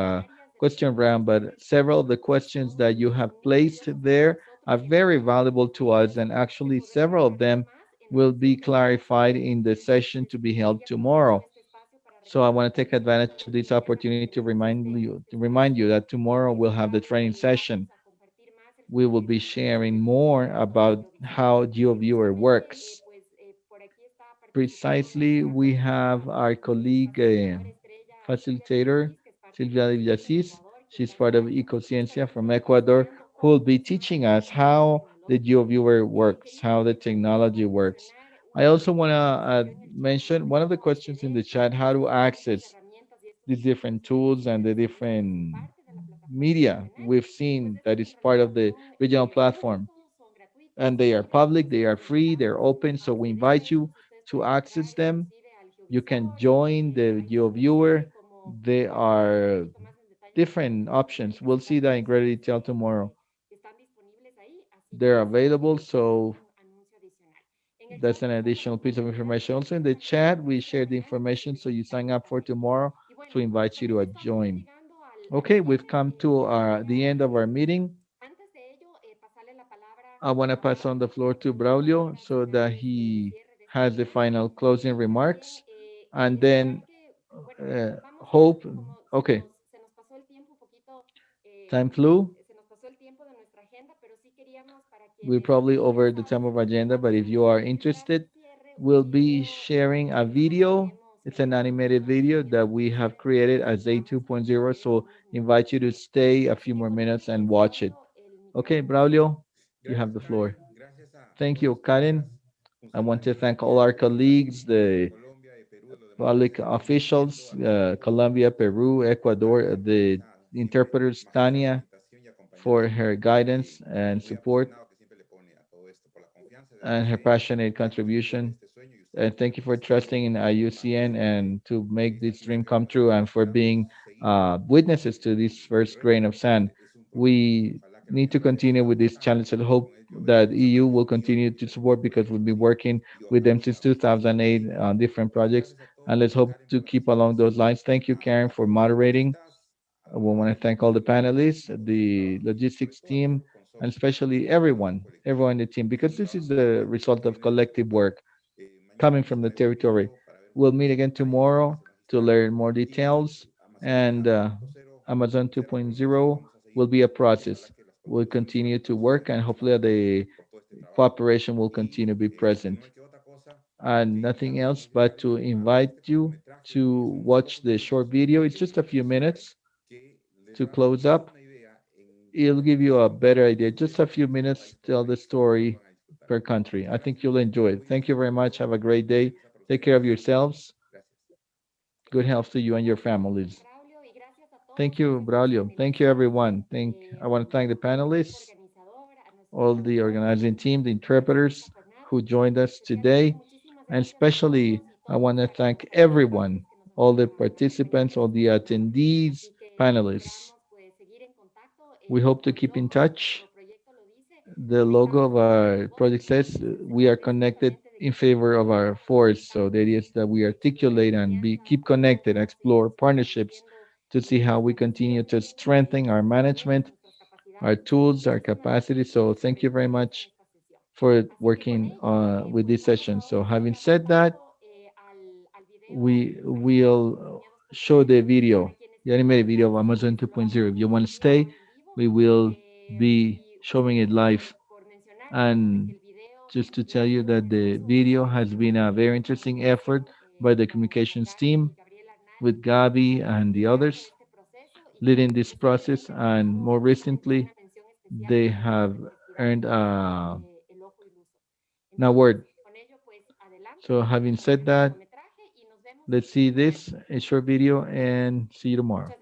question round, but several of the questions that you have placed there are very valuable to us, and actually several of them will be clarified in the session to be held tomorrow. So I want to take advantage of this opportunity to remind you that tomorrow we'll have the training session. We will be sharing more about how Geo Viewer works. Precisely, we have our colleague facilitator, Silvia de Villasis. She's part of Ecociencia from Ecuador, who will be teaching us how the GeoViewer works, how the technology works. I also want to mention one of the questions in the chat, how to access these different tools and the different media we've seen that is part of the regional platform. And they are public, they are free, they're open. So we invite you to access them. You can join the GeoViewer. There are different options. We'll see that in greater detail tomorrow. They're available, so that's an additional piece of information. Also in the chat, we share the information so you sign up for tomorrow to invite you to join. Okay, we've come to the end of our meeting. I want to pass on the floor to Braulio so that he has the final closing remarks. And then Hope, okay, time flew. We're probably over the time of agenda, but if you are interested, we'll be sharing a video. It's an animated video that we have created as A 2.0, so invite you to stay a few more minutes and watch it. Okay, Braulio, you have the floor. Thank you, Karen. I want to thank all our colleagues, the public officials, Colombia, Peru, Ecuador, the interpreters, Tania, for her guidance and support and her passionate contribution. And thank you for trusting in Iucn and to make this dream come true, and for being witnesses to this first grain of sand. We need to continue with this challenge and hope that EU will continue to support, because we've been working with them since 2008 on different projects. And let's hope to keep along those lines. Thank you, Karen, for moderating. We want to thank all the panelists, the logistics team, and especially everyone in the team, because this is the result of collective work coming from the territory. We'll meet again tomorrow to learn more details, and Amazon 2.0 will be a process. We'll continue to work, and hopefully the cooperation will continue to be present. And nothing else but to invite you to watch the short video. It's just a few minutes to close up. It'll give you a better idea. Just a few minutes, tell the story per country. I think you'll enjoy it. Thank you very much. Have a great day. Take care of yourselves. Good health to you and your families. Thank you, Braulio. Thank you, everyone. I want to thank the panelists, all the organizing team, the interpreters who joined us today, and especially I want to thank everyone, all the participants, all the attendees, panelists. We hope to keep in touch. The logo of our project says we are connected in favor of our forest. So the idea is that we articulate and keep connected, explore partnerships to see how we continue to strengthen our management, our tools, our capacity. So thank you very much for working with this session. So having said that, we will show the video, the animated video of Amazon 2.0. If you want to stay, we will be showing it live. And just to tell you that the video has been a very interesting effort by the communications team with Gabi and the others leading this process. And more recently, they have earned an award. So having said that, let's see this, a short video, and see you tomorrow.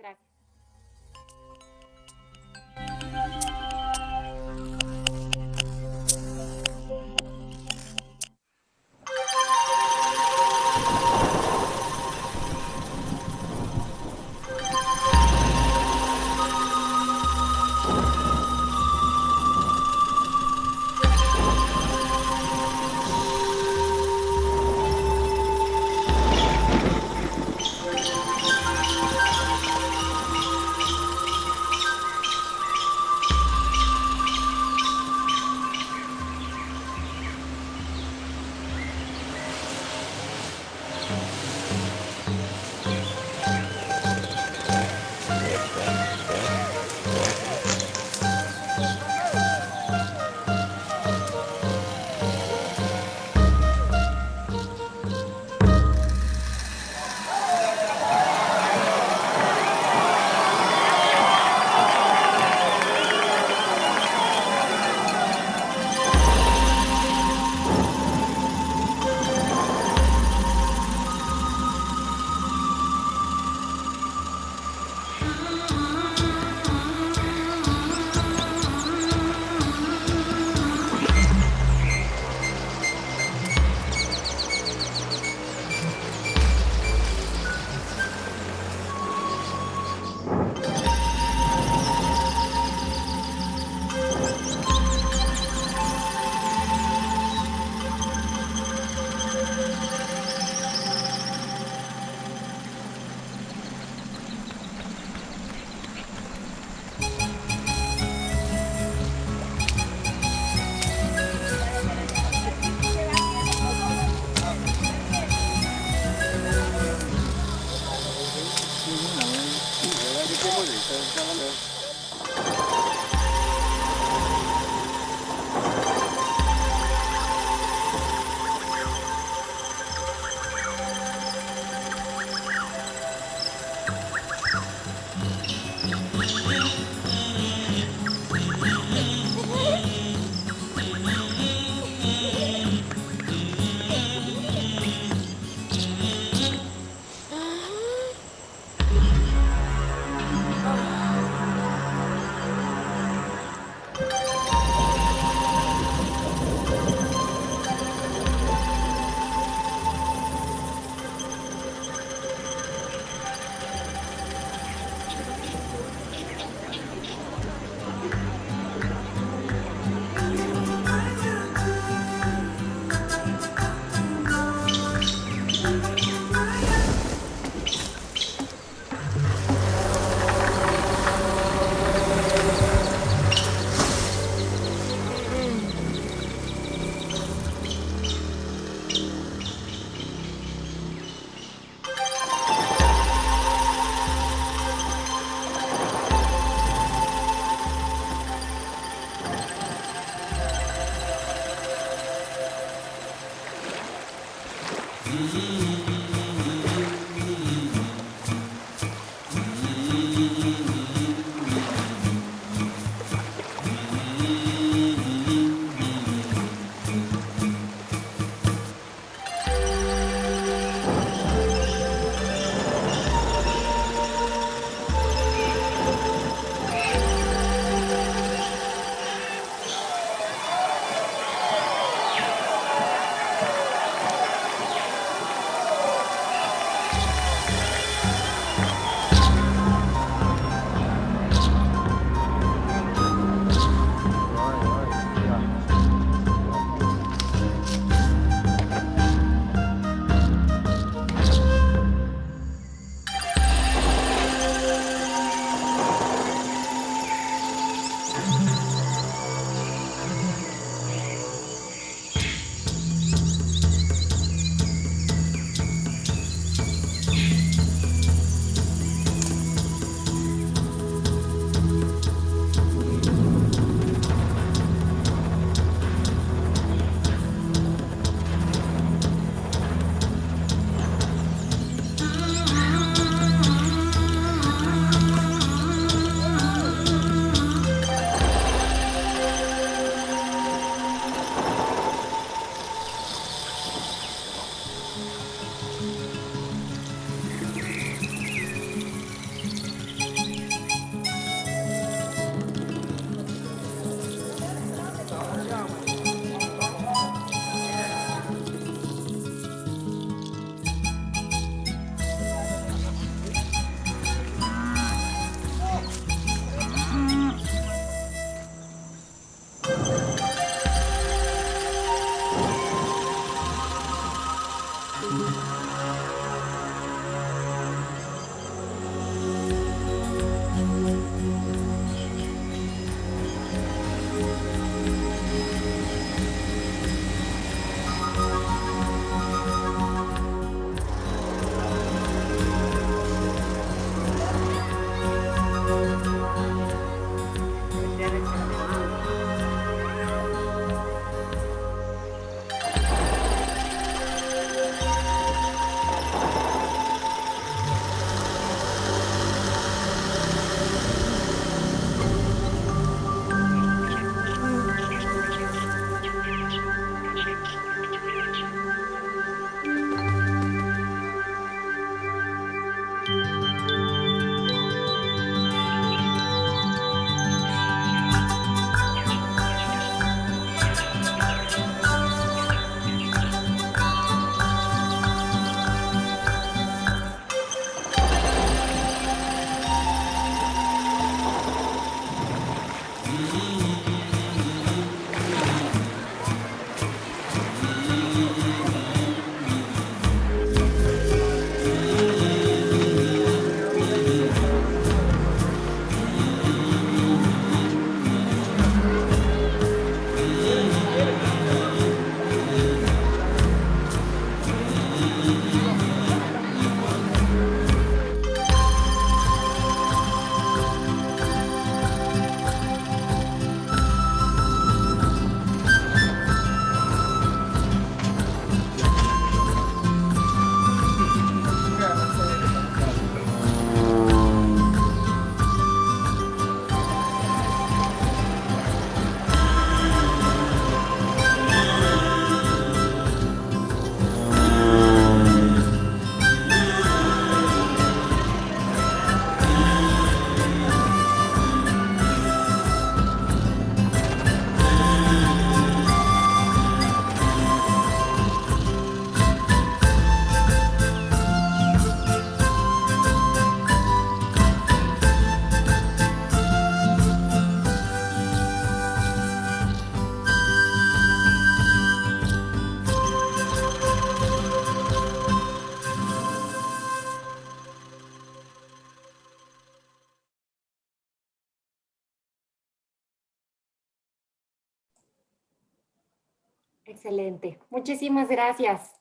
Excelente. Muchísimas gracias.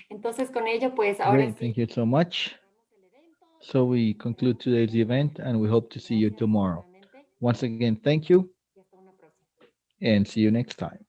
Entonces, con ello, pues ahora Great, sí. thank you so much. So we conclude today's event and we hope to see you tomorrow. Once again, thank you and see you next time.